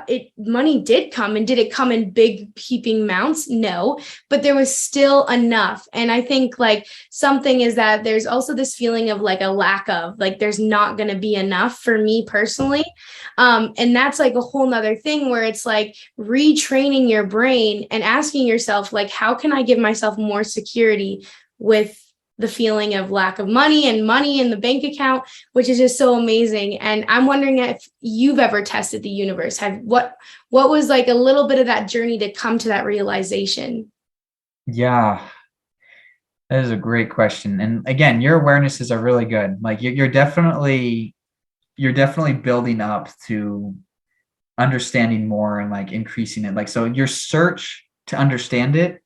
it money did come, and did it come in big heaping amounts? No, but there was still enough. And I think like something is that there's also this feeling of like a lack of, like there's not going to be enough for me personally. And that's like a whole nother thing where it's like retraining your brain and asking yourself, like, how can I give myself more security with the feeling of lack of money and money in the bank account, which is just so amazing. And I'm wondering if you've ever tested the universe. What was like a little bit of that journey to come to that realization? Yeah, that is a great question. And again, your awarenesses are really good. Like you're definitely building up to understanding more and like increasing it. Like, so your search to understand it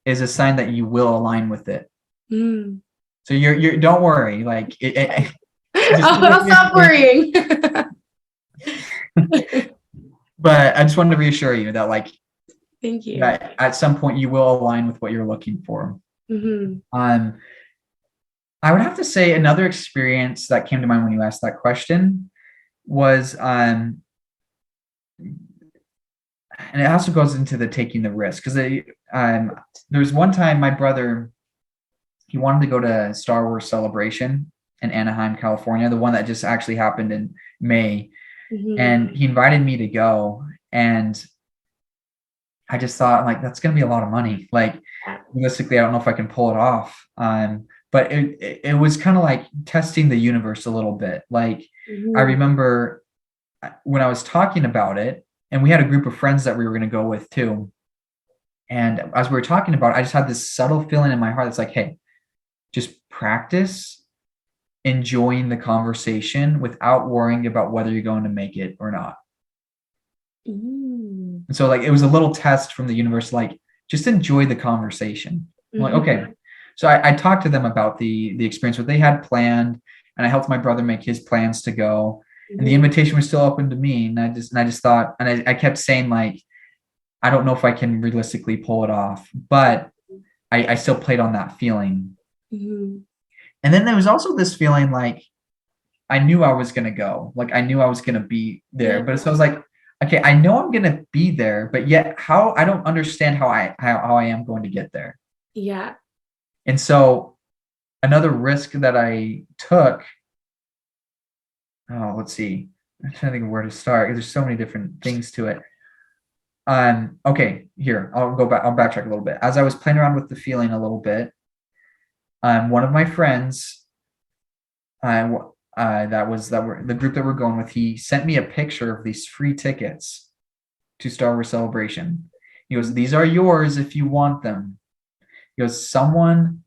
is a sign that you will align with it. Mm. So you're don't worry. Like just I'll stop worrying. but I just wanted to reassure you that like Thank you. that at some point you will align with what you're looking for. Mm-hmm. I would have to say another experience that came to mind when you asked that question was and it also goes into the taking the risk because there was one time my brother, he wanted to go to Star Wars Celebration in Anaheim, California, the one that just actually happened in May, Mm-hmm. and he invited me to go, and I just thought like that's gonna be a lot of money. Like realistically, I don't know if I can pull it off. But it was kind of like testing the universe a little bit. Like I Mm-hmm. remember when I was talking about it, and we had a group of friends that we were going to go with too. And as we were talking about it, I just had this subtle feeling in my heart that's like, hey, just practice enjoying the conversation without worrying about whether you're going to make it or not. Mm-hmm. And so like it was a little test from the universe, like just enjoy the conversation. I'm like, Mm-hmm. okay. So I talked to them about the experience, what they had planned, and I helped my brother make his plans to go. And the Mm-hmm. invitation was still open to me. And I just thought, and I kept saying, like, I don't know if I can realistically pull it off, but I still played on that feeling. Mm-hmm. And then there was also this feeling like I knew I was gonna go. Like I knew I was gonna be there. Yeah. But so I was like, okay, I know I'm gonna be there, but yet how I don't understand how I am going to get there. Yeah. And so another risk that I took, oh, let's see. I'm trying to think of where to start because there's so many different things to it. Okay, here, I'll backtrack a little bit. As I was playing around with the feeling a little bit, one of my friends, uh, that were the group that we're going with, he sent me a picture of these free tickets to Star Wars Celebration. He goes, "These are yours if you want them." He goes, "Someone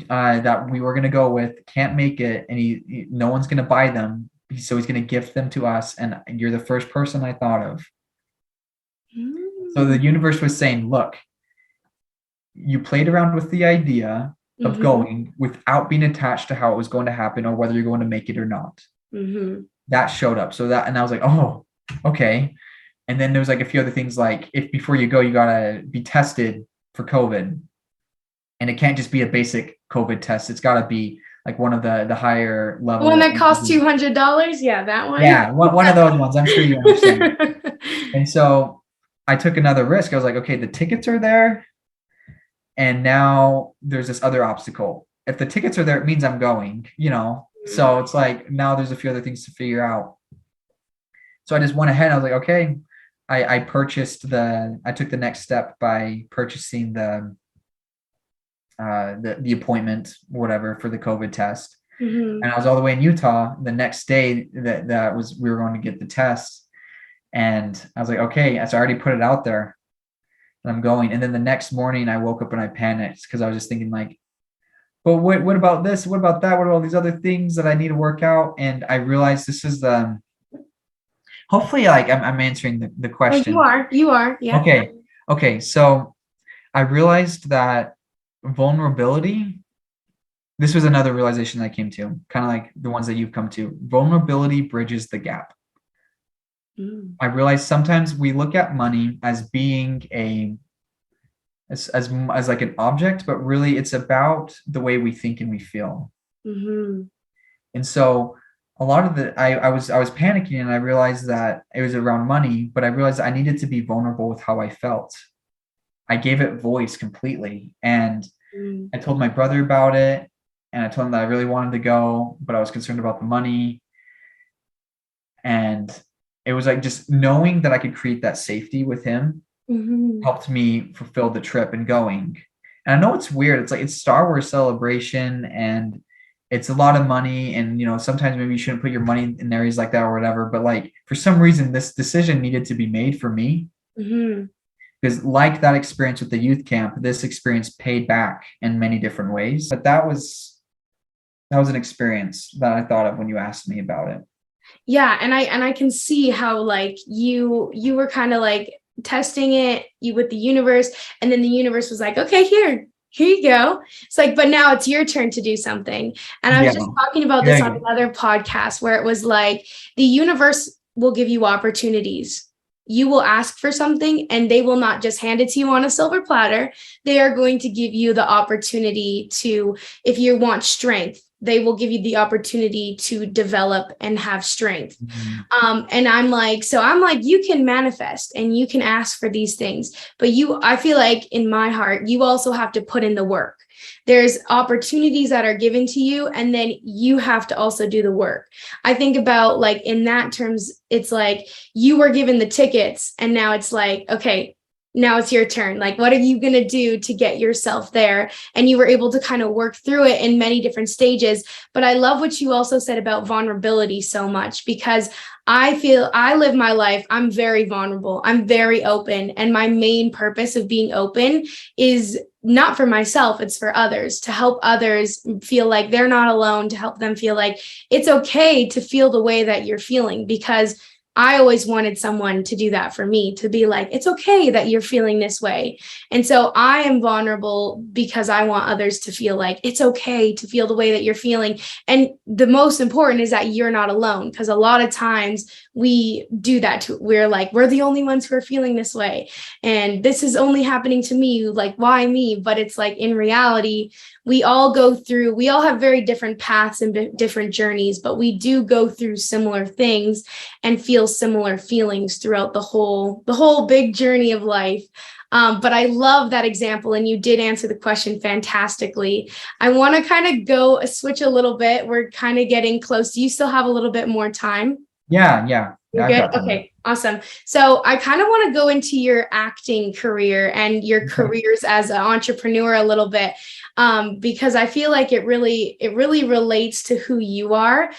that we were gonna go with can't make it, and no one's gonna buy them, so he's gonna gift them to us, and you're the first person I thought of." So the universe was saying, "Look, you played around with the idea of Mm-hmm. going without being attached to how it was going to happen or whether you're going to make it or not." Mm-hmm. That showed up. So that, and I was like, "Oh, okay." And then there was like a few other things like if before you go, you gotta be tested for COVID, and it can't just be a basic COVID test. It's got to be like one of the higher The one level. that costs $200? Yeah, that one. Yeah, one of those ones. I'm sure you understand. And so I took another risk. I was like, okay, the tickets are there, and now there's this other obstacle. If the tickets are there, it means I'm going. So it's like now there's a few other things to figure out. So I just went ahead. I was like, okay, I took the next step by purchasing the appointment, whatever, for the COVID test. Mm-hmm. And I was all the way in Utah the next day that was we were going to get the test. And I was like, okay, so I already put it out there and I'm going. And then the next morning I woke up and I panicked because I was just thinking like, but what about this? What about that? What are all these other things that I need to work out? And I realized this is the hopefully like I'm answering the Oh, you question. are. You are. Yeah. Okay. Okay. So I realized that vulnerability, this was another realization I came to, kind of like the ones that you've come to. Vulnerability bridges the gap. Mm. I realize sometimes we look at money as being as like an object, but really it's about the way we think and we feel. Mm-hmm. And so a lot of the I was panicking, and I realized that it was around money, but I realized I needed to be vulnerable with how I felt. I gave it voice completely, and Mm. I told my brother about it, and I told him that I really wanted to go, but I was concerned about the money. And it was like just knowing that I could create that safety with him Mhm. helped me fulfill the trip and going. And I know it's weird. It's like it's Star Wars Celebration, and it's a lot of money, and sometimes maybe you shouldn't put your money in areas like that or whatever. But like for some reason, this decision needed to be made for me, Mhm. because like that experience with the youth camp, this experience paid back in many different ways. But that was an experience that I thought of when you asked me about it. Yeah, and I can see how like you were kind of like testing it you with the universe, and then the universe was like, okay, here you go. It's like, but now it's your turn to do something. And I was Yeah. just talking about Yeah. this on another podcast where it was like the universe will give you opportunities. You will ask for something and they will not just hand it to you on a silver platter. They are going to give you the opportunity to, if you want strength, they will give you the opportunity to develop and have strength. Mhm. And I'm like, you can manifest and you can ask for these things, but I feel like in my heart, you also have to put in the work. There's opportunities that are given to you, and then you have to also do the work. I think about like in that terms, it's like you were given the tickets, and now it's like, okay, now it's your turn. Like, what are you going to do to get yourself there? And you were able to kind of work through it in many different stages. But I love what you also said about vulnerability so much, because I feel I live my life. I'm very vulnerable. I'm very open. And my main purpose of being open is not for myself, it's for others, to help others feel like they're not alone, to help them feel like it's okay to feel the way that you're feeling. Because I always wanted someone to do that for me, to be like, it's okay that you're feeling this way. And so I am vulnerable because I want others to feel like it's okay to feel the way that you're feeling. And the most important is that you're not alone, because a lot of times we do that too. We're like, we're the only ones who are feeling this way. And this is only happening to me. Like, why me? But it's like in reality, we all have very different paths and different journeys, but we do go through similar things and feel similar feelings throughout the whole big journey of life. But I love that example, and you did answer the question fantastically. I want to kind of go switch a little bit. We're kind of getting close. Do you still have a little bit more time? Yeah. You're I've good? got time. Okay, awesome. So I kind of want to go into your acting career and your Okay. careers as an entrepreneur a little bit, because I feel like it really relates to who you are.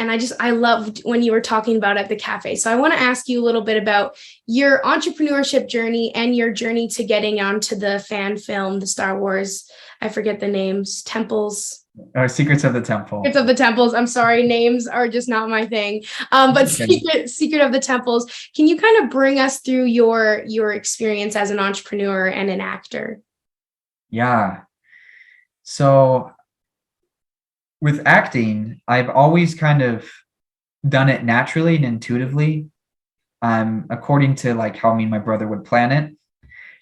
And I loved when you were talking about at the cafe. So I want to ask you a little bit about your entrepreneurship journey and your journey to getting onto the fan film, the Star Wars, I forget the names, temples. Secrets of the Temple. Secrets of the Temples. I'm sorry, names are just not my thing. But Okay. Secret of the Temples. Can you kind of bring us through your experience as an entrepreneur and an actor? Yeah. So with acting, I've always kind of done it naturally and intuitively, according to like how me and my brother would plan it.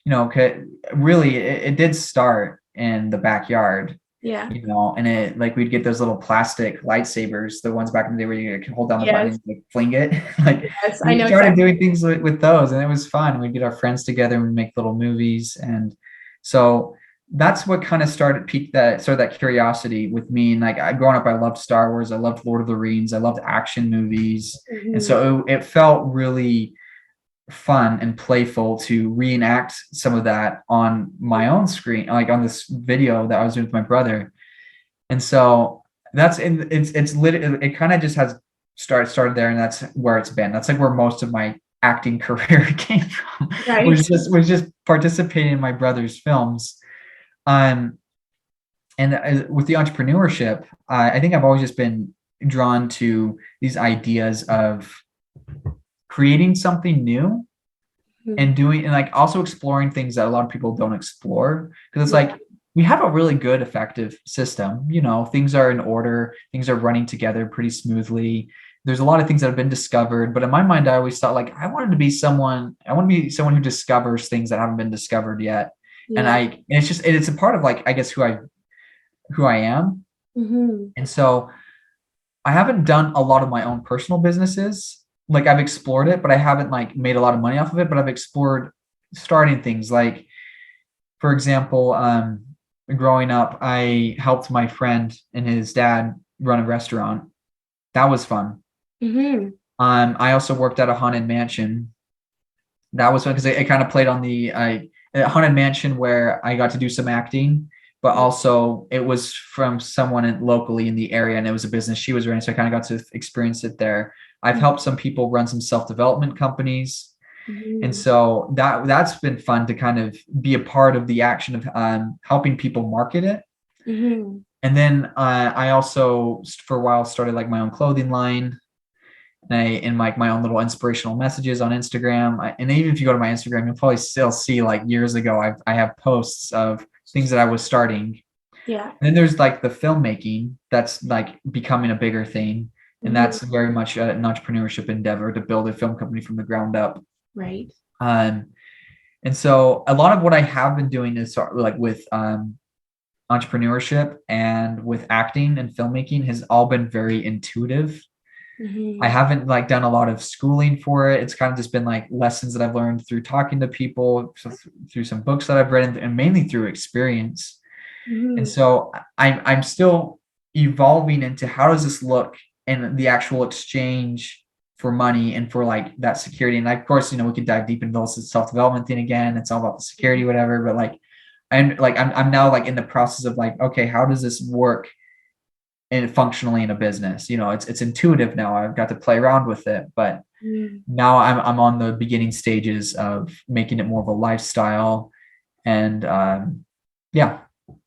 'Cause really it did start in the backyard, Yeah. and it like we'd get those little plastic lightsabers, the ones back in the day where you could hold down the button Yes. and like fling it. Like Yes. I we know started exactly. doing things with those, and it was fun. We'd get our friends together and we'd make little movies. And so that's what kind of started that curiosity with me. And like growing up, I loved Star Wars, I loved Lord of the Rings, I loved action movies. And Mhm. so it felt really fun and playful to reenact some of that on my own screen, like on this video that I was doing with my brother. And so it's literally, it kind of just has started there, and that's where it's been. That's like where most of my acting career came from, Right. was just participating in my brother's films. Um, and with the entrepreneurship, I think I've always just been drawn to these ideas of creating something new Mhm. and doing, and like also exploring things that a lot of people don't explore, because it's Yeah. like we have a really good effective system, things are in order, things are running together pretty smoothly. There's a lot of things that have been discovered, but in my mind I always thought like I want to be someone who discovers things that haven't been discovered yet. And Yeah. it's a part of like I guess who I am. Hmm. And so I haven't done a lot of my own personal businesses. Like I've explored it, but I haven't like made a lot of money off of it. But I've explored starting things like, for example, growing up, I helped my friend and his dad run a restaurant. That was fun. Mm-hmm. I also worked at a haunted mansion. That was fun because it kind of played on the a haunted mansion where I got to do some acting, but also it was from someone locally in the area, and it was a business she was running, so I kind of got to experience it there. I've helped some people run some self-development companies, and Mm-hmm. so that's been fun to kind of be a part of the action of helping people market it. Mm-hmm. And then I also for a while started like my own clothing line, and in like my own little inspirational messages on Instagram. And even if you go to my Instagram, you'll probably still see like years ago I have posts of things that I was starting. Yeah. And then there's like the filmmaking that's like becoming a bigger thing, and Mm-hmm. that's very much an entrepreneurship endeavor to build a film company from the ground up. Right. Um, and so a lot of what I have been doing is like with entrepreneurship and with acting and filmmaking has all been very intuitive. I Mm-hmm. haven't like done a lot of schooling for it. It's kind of just been like lessons that I've learned through talking to people, so through some books that I've read, and mainly through experience. And Mm-hmm. so I'm still evolving into how does this look in the actual exchange for money and for like that security. And of course, we can dive deep into this self-development thing again. It's all about the security, whatever. But like, I'm now like in the process of like, okay, how does this work and functionally in a business? It's intuitive now. I've got to play around with it, but now I'm on the beginning stages of making it more of a lifestyle. And yeah,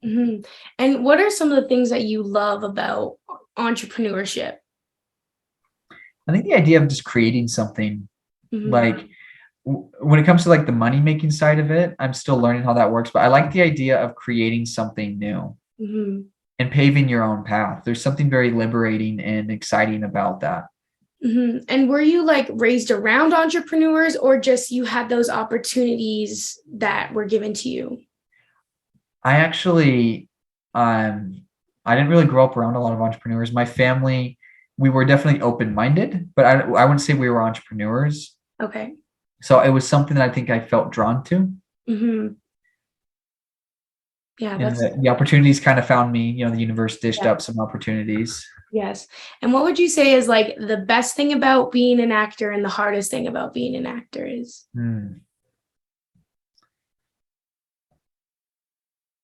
Mm-hmm. And what are some of the things that you love about entrepreneurship? I think the idea of just creating something Mm-hmm. like when it comes to like the money making side of it, I'm still learning how that works, but I like the idea of creating something new Mm-hmm. and paving your own path. There's something very liberating and exciting about that. Mm-hmm. And were you like raised around entrepreneurs, or just you had those opportunities that were given to you? I actually, I didn't really grow up around a lot of entrepreneurs. My family, we were definitely open-minded, but I wouldn't say we were entrepreneurs. Okay. So it was something that I think I felt drawn to, Mm-hmm. Yeah, and that's the opportunities kind of found me. The universe dished yeah. up some opportunities. Yes. And what would you say is like the best thing about being an actor and the hardest thing about being an actor is? Hmm.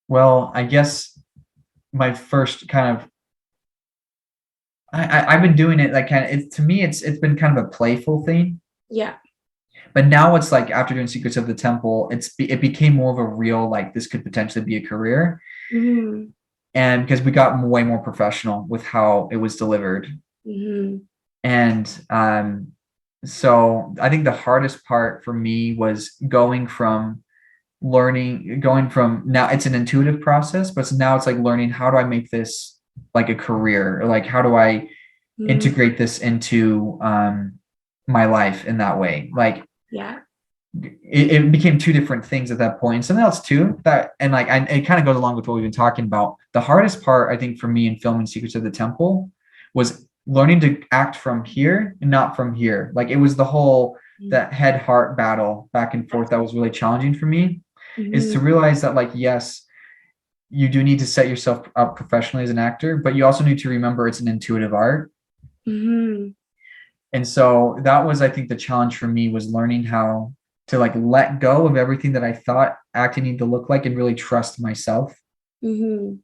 Well, I guess my first kind of I've been doing it like kind of to me it's been kind of a playful thing, Yeah. but now it's like after doing Secrets of the Temple, it became more of a real like this could potentially be a career, Mm-hmm. and because we got way more professional with how it was delivered, Mm-hmm. and so I think the hardest part for me was going from now it's an intuitive process, but now it's like learning how do I make this like a career, or like how do I Mm-hmm. integrate this into my life in that way. Like Yeah. it became two different things at that point. And something else too that, and like it kind of goes along with what we've been talking about. The hardest part, I think, for me in filming Secrets of the Temple was learning to act from here and not from here. Like it was the whole that head heart battle back and forth that was really challenging for me. Is Mm-hmm. to realize that like yes, you do need to set yourself up professionally as an actor, but you also need to remember it's an intuitive art. Mm-hmm. And so that was, I think, the challenge for me was learning how to like let go of everything that I thought acting needed to look like and really trust myself Mm-hmm.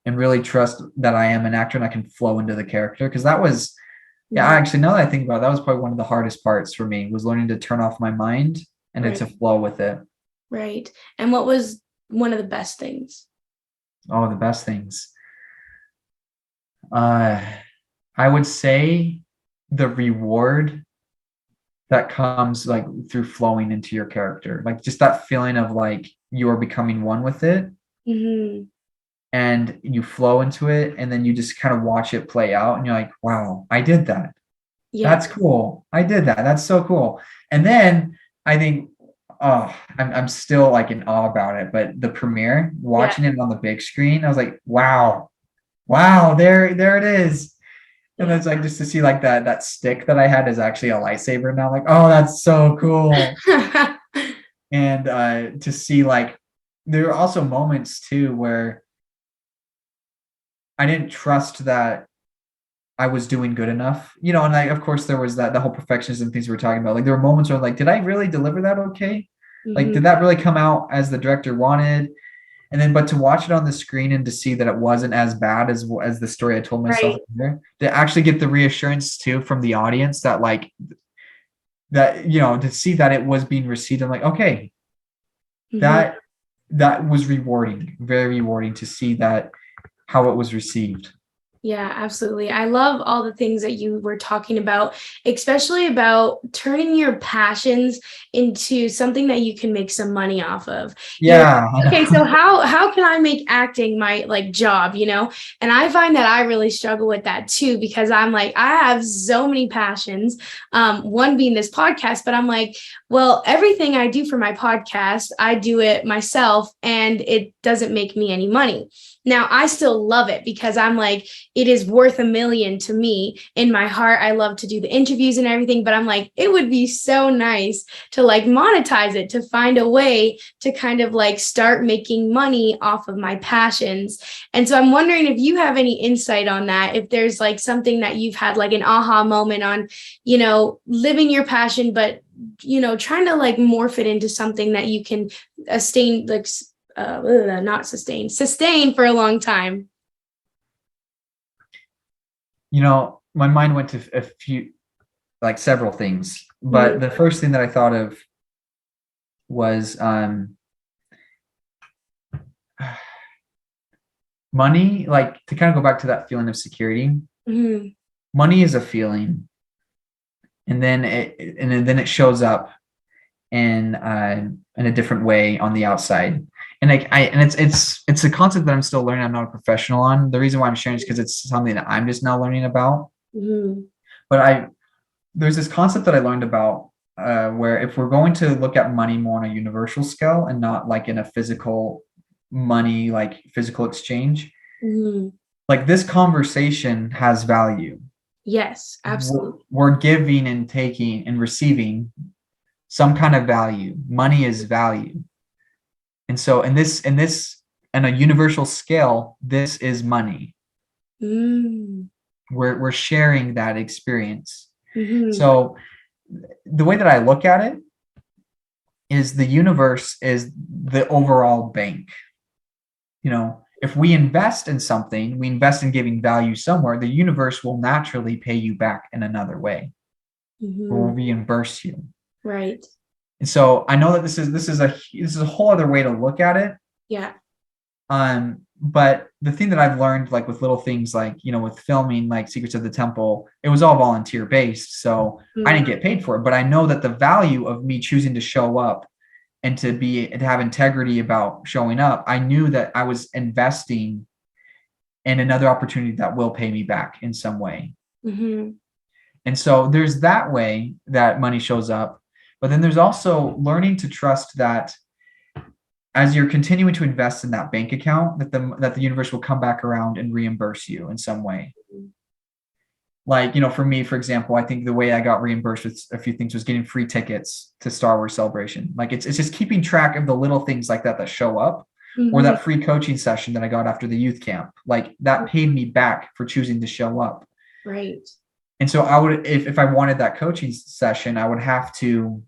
and really trust that I am an actor and I can flow into the character. Cause that was, yeah, Mm-hmm. actually, now that I think about it, that was probably one of the hardest parts for me was learning to turn off my mind and then Right. to flow with it. Right. And what was one of the best things? Oh, the best things. Uh, I would say the reward that comes like through flowing into your character, like just that feeling of like you are becoming one with it Mm-hmm. and you flow into it, and then you just kind of watch it play out and you're like, wow, I did that. Yeah. That's cool. I did that. That's so cool. And then I think, oh, I'm still like in awe about it, but the premiere, Yeah. watching it on the big screen, I was like, wow, there it is. And it's like just to see like that stick that I had is actually a lightsaber now. Like, oh, that's so cool. And to see like there are also moments too where I didn't trust that I was doing good enough, and of course there was the whole perfectionism things we were talking about. Like there were moments where like, did I really deliver that okay? Like, did that really come out as the director wanted? And then, but to watch it on the screen and to see that it wasn't as bad as the story I told myself Right. there, to actually get the reassurance too from the audience that like that, to see that it was being received. I'm like, okay, Mhm. that that was rewarding, very rewarding to see that how it was received. Yeah, absolutely. I love all the things that you were talking about, especially about turning your passions into something that you can make some money off of. Yeah, I Okay, know. so how can I make acting my like job, And I find that I really struggle with that too because I'm like I have so many passions. One being this podcast, but I'm like, well, everything I do for my podcast, I do it myself and it doesn't make me any money. Now, I still love it because I'm like, it is worth a million to me in my heart. I love to do the interviews and everything, but I'm like, it would be so nice to like monetize it, to find a way to kind of like start making money off of my passions. And so I'm wondering if you have any insight on that, if there's like something that you've had like an aha moment on, living your passion, but trying to like morph it into something that you can sustain, like not sustain for a long time. My mind went to a few, like several things, but Mhm. the first thing that I thought of was money. Like to kind of go back to that feeling of security. Mhm. Money is a feeling, and then it shows up in a different way on the outside. And it's a concept that I'm still learning. I'm not a professional on. The reason why I'm sharing is because it's something that I'm just now learning about. Mhm. But there's this concept that I learned about where if we're going to look at money more on a universal scale and not like in a physical money, like physical exchange, Mhm. like this conversation has value. Yes, We're, absolutely. we're giving and taking and receiving some kind of value. Money is value. And so in a universal scale, this is money. Mm. We're sharing that experience. Mhm. So the way that I look at it is the universe is the overall bank. If we invest in something, we invest in giving value somewhere, the universe will naturally pay you back in another way. It will Mhm. reimburse you. Right. And so I know that this is a whole other way to look at it. Yeah. But the thing that I've learned, like with little things like, with filming like Secrets of the Temple, it was all volunteer based. So I Mm. didn't get paid for it. But I know that the value of me choosing to show up and to have integrity about showing up, I knew that I was investing in another opportunity that will pay me back in some way. Mhm. And so there's that way that money shows up. But then there's also learning to trust that as you're continuing to invest in that bank account, that the universe will come back around and reimburse you in some way. Like, for me, for example, I think the way I got reimbursed with a few things was getting free tickets to Star Wars Celebration. Like it's just keeping track of the little things like that show up, or Mhm. that free coaching session that I got after the youth camp. Like that paid me back for choosing to show up. Right. And so I would, if I wanted that coaching session, I would probably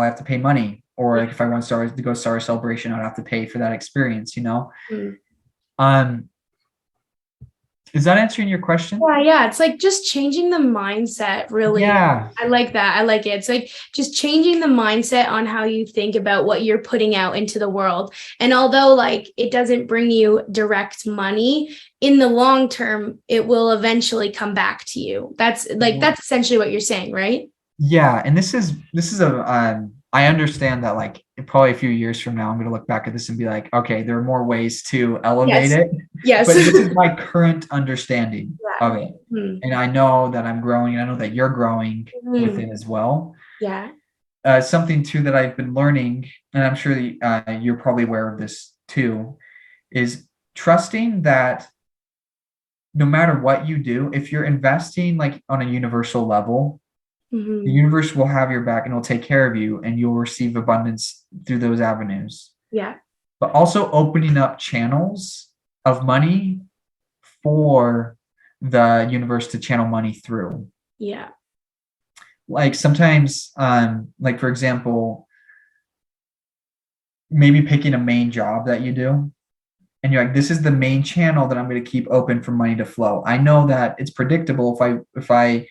have to pay money. Or Yeah. like if I wanted to go Star Wars Celebration, I'd have to pay for that experience. Mm. Um, is that answering your question? Yeah, it's like just changing the mindset, really. Yeah. I like that. I like it. It's like just changing the mindset on how you think about what you're putting out into the world. And although like it doesn't bring you direct money, in the long term, it will eventually come back to you. That's essentially what you're saying, right? Yeah, and this is I understand that like probably a few years from now I'm going to look back at this and be like, okay, there are more ways to elevate Yes. it, Yes. but this is my current understanding Yeah. of it. Hmm. And I know that I'm growing, and I know that you're growing with Hmm. it as well. Yeah. Something too that I've been learning, and I'm sure that, you're probably aware of this too, is trusting that no matter what you do, if you're investing like on a universal level, the Mm-hmm. universe will have your back and will take care of you, and you'll receive abundance through those avenues. Yeah. But also opening up channels of money for the universe to channel money through. Yeah. Like sometimes, like for example, maybe picking a main job that you do, and you're like, this is the main channel that I'm going to keep open for money to flow. I know that it's predictable. If I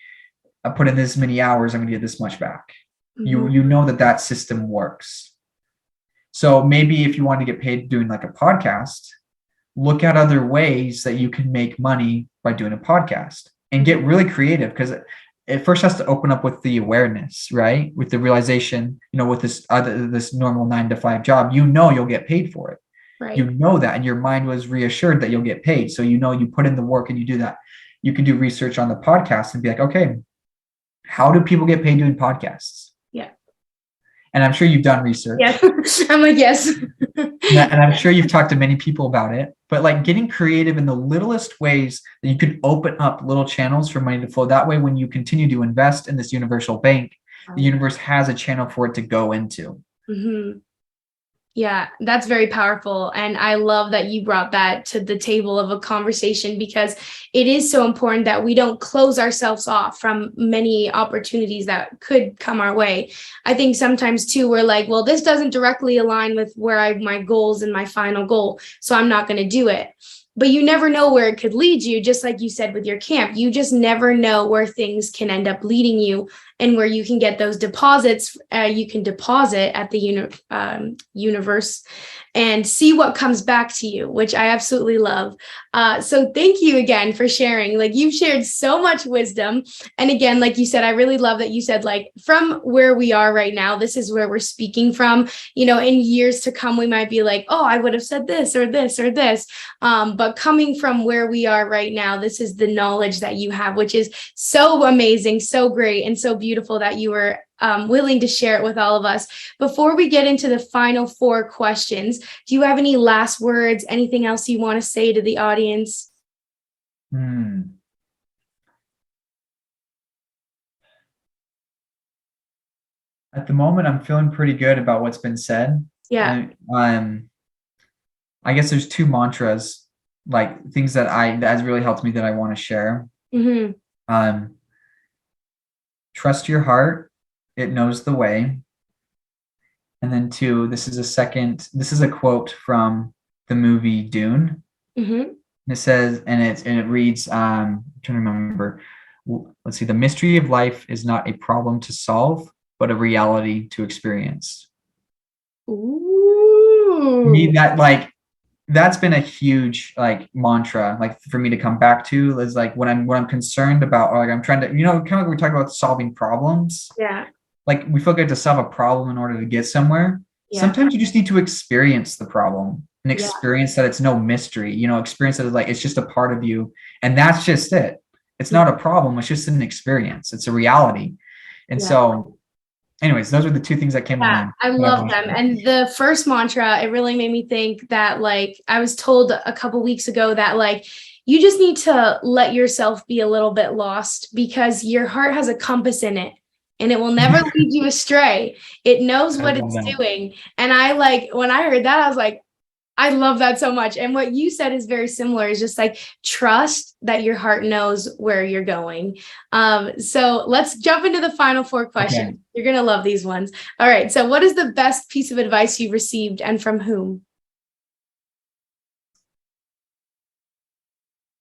put in this many hours, I'm going to get this much back. Mm-hmm. You know that system works. So maybe if you want to get paid doing like a podcast, look at other ways that you can make money by doing a podcast and get really creative, because it first has to open up with the awareness, right? With the realization, with this normal 9 to 5 job, you'll get paid for it. Right. You know that, and your mind was reassured that you'll get paid. So you put in the work and you do that. You can do research on the podcast and be like, okay, how do people get paid doing podcasts? Yeah. And I'm sure you've done research. Yeah. I'm like, yes. And I'm sure you've talked to many people about it, but like getting creative in the littlest ways that you can open up little channels for money to flow. That way, when you continue to invest in this universal bank, the universe has a channel for it to go into. Mm-hmm. Yeah, that's very powerful. And I love that you brought that to the table of a conversation, because it is so important that we don't close ourselves off from many opportunities that could come our way. I think sometimes too, we're like, well, this doesn't directly align with where my goals and my final goal, so I'm not going to do it. But you never know where it could lead you. Just like you said with your camp, you just never know where things can end up leading you, and where you can get those deposits. You can deposit at the universe and see what comes back to you, which I absolutely love. So thank you again for sharing. Like, you've shared so much wisdom. And again, like you said, I really love that you said, like, from where we are right now, this is where we're speaking from. In years to come, we might be like, oh, I would have said this or this or this. But coming from where we are right now, this is the knowledge that you have, which is so amazing, so great, and so beautiful that you were willing to share it with all of us. Before we get into the final 4 questions, do you have any last words, anything else you want to say to the audience? At the moment, I'm feeling pretty good about what's been said. Yeah. I guess there's 2 mantras, like things that has really helped me that I want to share. Mm-hmm. Trust your heart, it knows the way. And then 2, this is a quote from the movie Dune. Mm-hmm. It says, and it reads, I'm trying to remember. Let's see. The mystery of life is not a problem to solve, but a reality to experience. Ooh. I mean, that's been a huge mantra, for me to come back to, is like when I'm concerned about, or like I'm trying to, kind of like we're talking about solving problems. Yeah. Like we feel like to solve a problem in order to get somewhere. Yeah. Sometimes you just need to experience the problem and experience that it's no mystery, experience that it's just a part of you. And that's just it. It's not a problem. It's just an experience. It's a reality. And so anyways, those are the 2 things that came to mind. I love them. And the first mantra, it really made me think that, I was told a couple weeks ago that, you just need to let yourself be a little bit lost, because your heart has a compass in it and it will never lead you astray. It knows what it's doing. And when I heard that, I was like, I love that so much. And what you said is very similar. It's just trust that your heart knows where you're going. So let's jump into the final 4 questions. Okay. You're going to love these ones. All right. So what is the best piece of advice you've received, and from whom?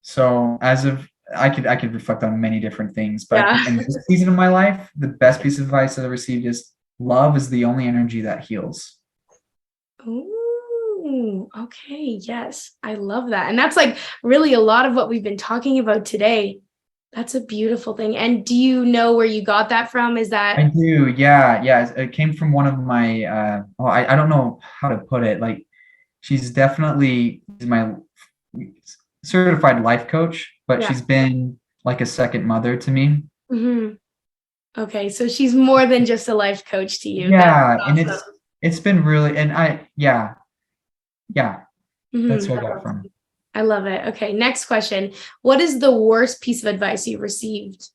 So I could reflect on many different things, but in this season of my life, the best piece of advice that I received is love is the only energy that heals. Ooh, okay. Yes. I love that. And that's really a lot of what we've been talking about today. That's a beautiful thing. And do you know where you got that from? Is that? I do. Yeah. Yeah. It came from one of my, I don't know how to put it. She's definitely my certified life coach, but she's been like a second mother to me. Mm-hmm. Okay. So she's more than just a life coach to you. Yeah. Awesome. And it's been really, and yeah. Mm-hmm. That's where I got it from. I love it. Okay, next question. What is the worst piece of advice you received?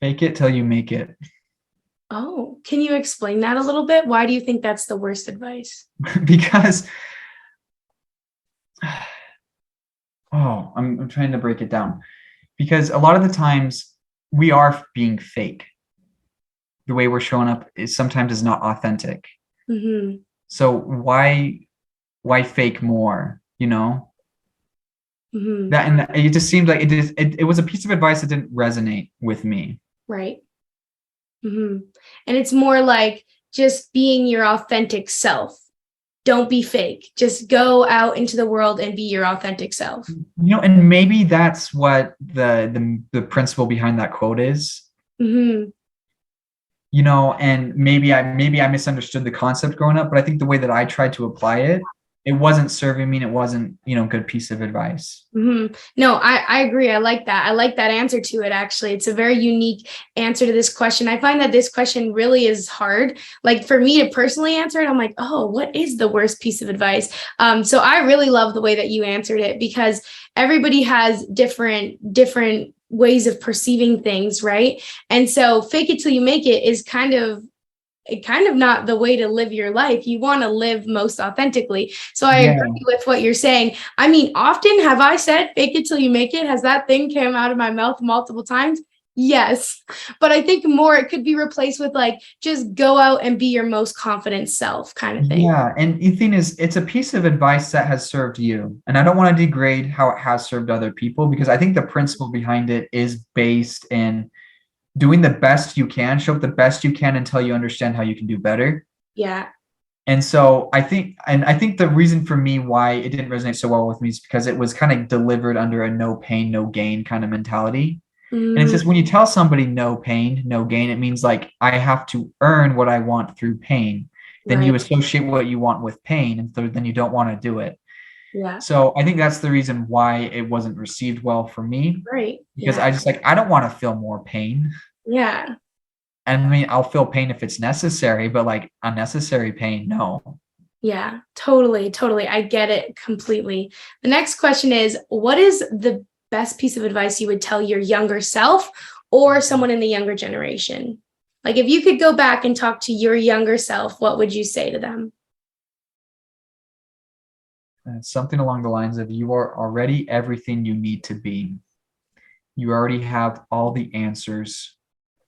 Fake it till you make it. Oh, can you explain that a little bit? Why do you think that's the worst advice? Because I'm trying to break it down. Because a lot of the times we are being fake. The way we're showing up is sometimes is not authentic. Mm-hmm. So why fake more, you know? Mm-hmm. That, and it just seemed like it was a piece of advice that didn't resonate with me. Right. Mm-hmm. And it's more like just being your authentic self. Don't be fake. Just go out into the world and be your authentic self. And maybe that's what the principle behind that quote is. Mm-hmm. And maybe I misunderstood the concept growing up, but I think the way that I tried to apply it, it wasn't serving me and it wasn't, good piece of advice. Mm-hmm. No, I agree. I like that. I like that answer to it, actually. It's a very unique answer to this question. I find that this question really is hard. Like for me to personally answer it, I'm like, oh, what is the worst piece of advice? So I really love the way that you answered it because everybody has different ways of perceiving things, right? And so fake it till you make it is kind of not the way to live your life. You want to live most authentically. So I Yeah. agree with what you're saying. I mean, often have I said fake it till you make it? Has that thing came out of my mouth multiple times? Yes. But I think more it could be replaced with like just go out and be your most confident self kind of thing. Yeah. And the thing is, it's a piece of advice that has served you. And I don't want to degrade how it has served other people because I think the principle behind it is based in doing the best you can, show up the best you can until you understand how you can do better. Yeah. And so I think the reason for me why it didn't resonate so well with me is because it was kind of delivered under a no pain, no gain kind of mentality. And it's Mm, just when you tell somebody no pain, no gain, it means like I have to earn what I want through pain. Then right. you associate what you want with pain, and so then you don't want to do it. Yeah. So I think that's the reason why it wasn't received well for me, Right. because Yeah. I just like I don't want to feel more pain. Yeah. I mean, I'll feel pain if it's necessary, but like unnecessary pain, no. Yeah, totally, totally. I get it completely. The next question is, what is the best piece of advice you would tell your younger self or someone in the younger generation? Like if you could go back and talk to your younger self, what would you say to them? Something along the lines of you are already everything you need to be. You already have all the answers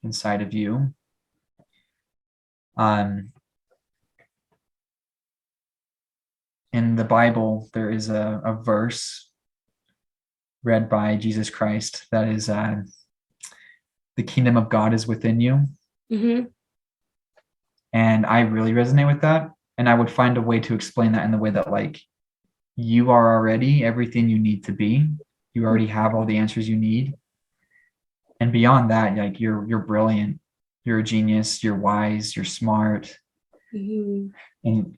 inside of you. Um, in the Bible, there is a verse read by Jesus Christ that is the kingdom of God is within you. Mm-hmm. And I really resonate with that. And I would find a way to explain that in the way that like you are already everything you need to be. You already have all the answers you need. And beyond that, like you're brilliant. You're a genius, you're wise, you're smart. Mm-hmm.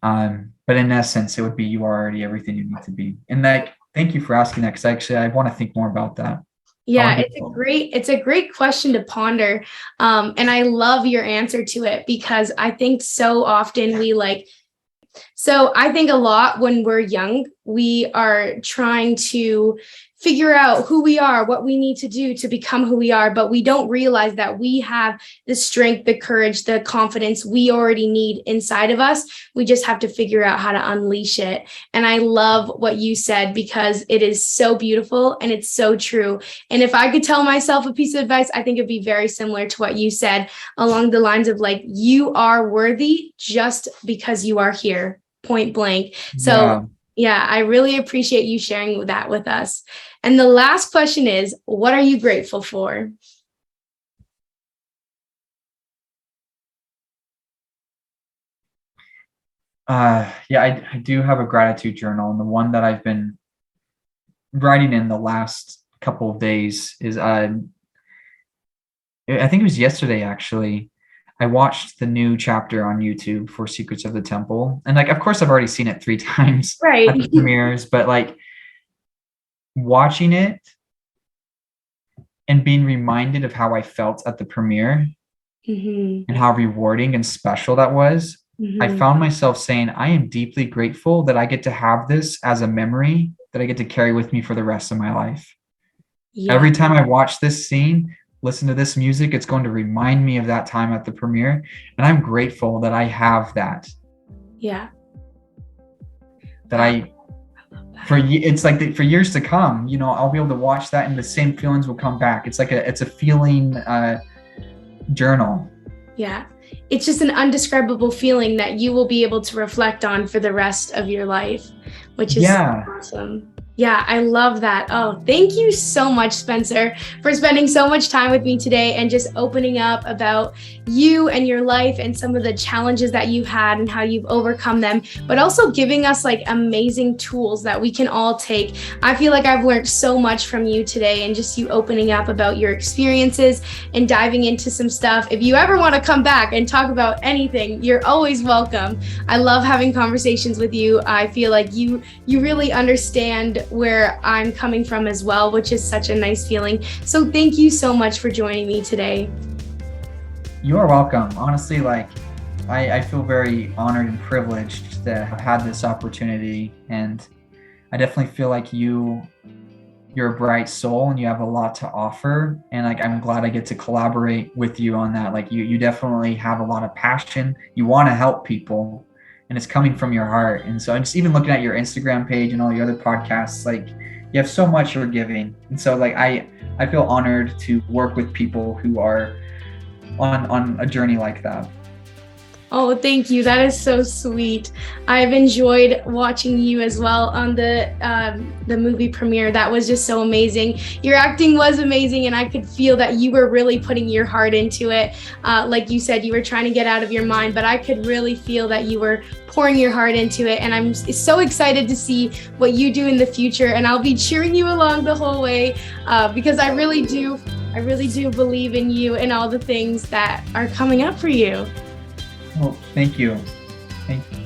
And but in essence, it would be you are already everything you need to be. And like thank you for asking that because actually I want to think more about that. Yeah, it's a great question to ponder. And I love your answer to it because I think so often so I think a lot when we're young, we are trying to figure out who we are, what we need to do to become who we are, but we don't realize that we have the strength, the courage, the confidence we already need inside of us. We just have to figure out how to unleash it. And I love what you said because it is so beautiful and it's so true. And if I could tell myself a piece of advice, I think it'd be very similar to what you said along the lines of like, you are worthy just because you are here, point blank. So yeah, I really appreciate you sharing that with us. And the last question is, what are you grateful for? I do have a gratitude journal, and the one that I've been writing in the last couple of days is I think it was yesterday actually. I watched the new chapter on YouTube for Secrets of the Temple. And like of course I've already seen it 3 times at Right. the premieres, but like watching it and being reminded of how I felt at the premiere Mm-hmm. and how rewarding and special that was I Mhm. found myself saying, I am deeply grateful that I get to have this as a memory that I get to carry with me for the rest of my life. Yeah. Every time I watch this scene, listen to this music, it's going to remind me of that time at the premiere. And I'm grateful that I have that, Yeah. that Wow. I, I love that. it's like for years to come, I'll be able to watch that and the same feelings will come back. It's a feeling journal. Yeah. It's just an undescribable feeling that you will be able to reflect on for the rest of your life, which is Yeah. awesome. Yeah, I love that. Oh, thank you so much, Spencer, for spending so much time with me today and just opening up about you and your life and some of the challenges that you've had and how you've overcome them, but also giving us like amazing tools that we can all take. I feel like I've learned so much from you today and just you opening up about your experiences and diving into some stuff. If you ever want to come back and talk about anything, you're always welcome. I love having conversations with you. I feel like you really understand where I'm coming from as well, which is such a nice feeling. So thank you so much for joining me today. You are welcome. Honestly, I feel very honored and privileged to have had this opportunity. And I definitely feel like you're a bright soul and you have a lot to offer. And I'm glad I get to collaborate with you on that. You definitely have a lot of passion. You want to help people and it's coming from your heart. And so I'm just even looking at your Instagram page and all your other podcasts, you have so much you're giving. And so I feel honored to work with people who are on a journey like that. Oh, thank you. That is so sweet. I've enjoyed watching you as well on the movie premiere. That was just so amazing. Your acting was amazing, and I could feel that you were really putting your heart into it. Like you said, you were trying to get out of your mind, but I could really feel that you were pouring your heart into it. And I'm so excited to see what you do in the future. And I'll be cheering you along the whole way because I really do believe in you and all the things that are coming up for you. Well, thank you. Thank you.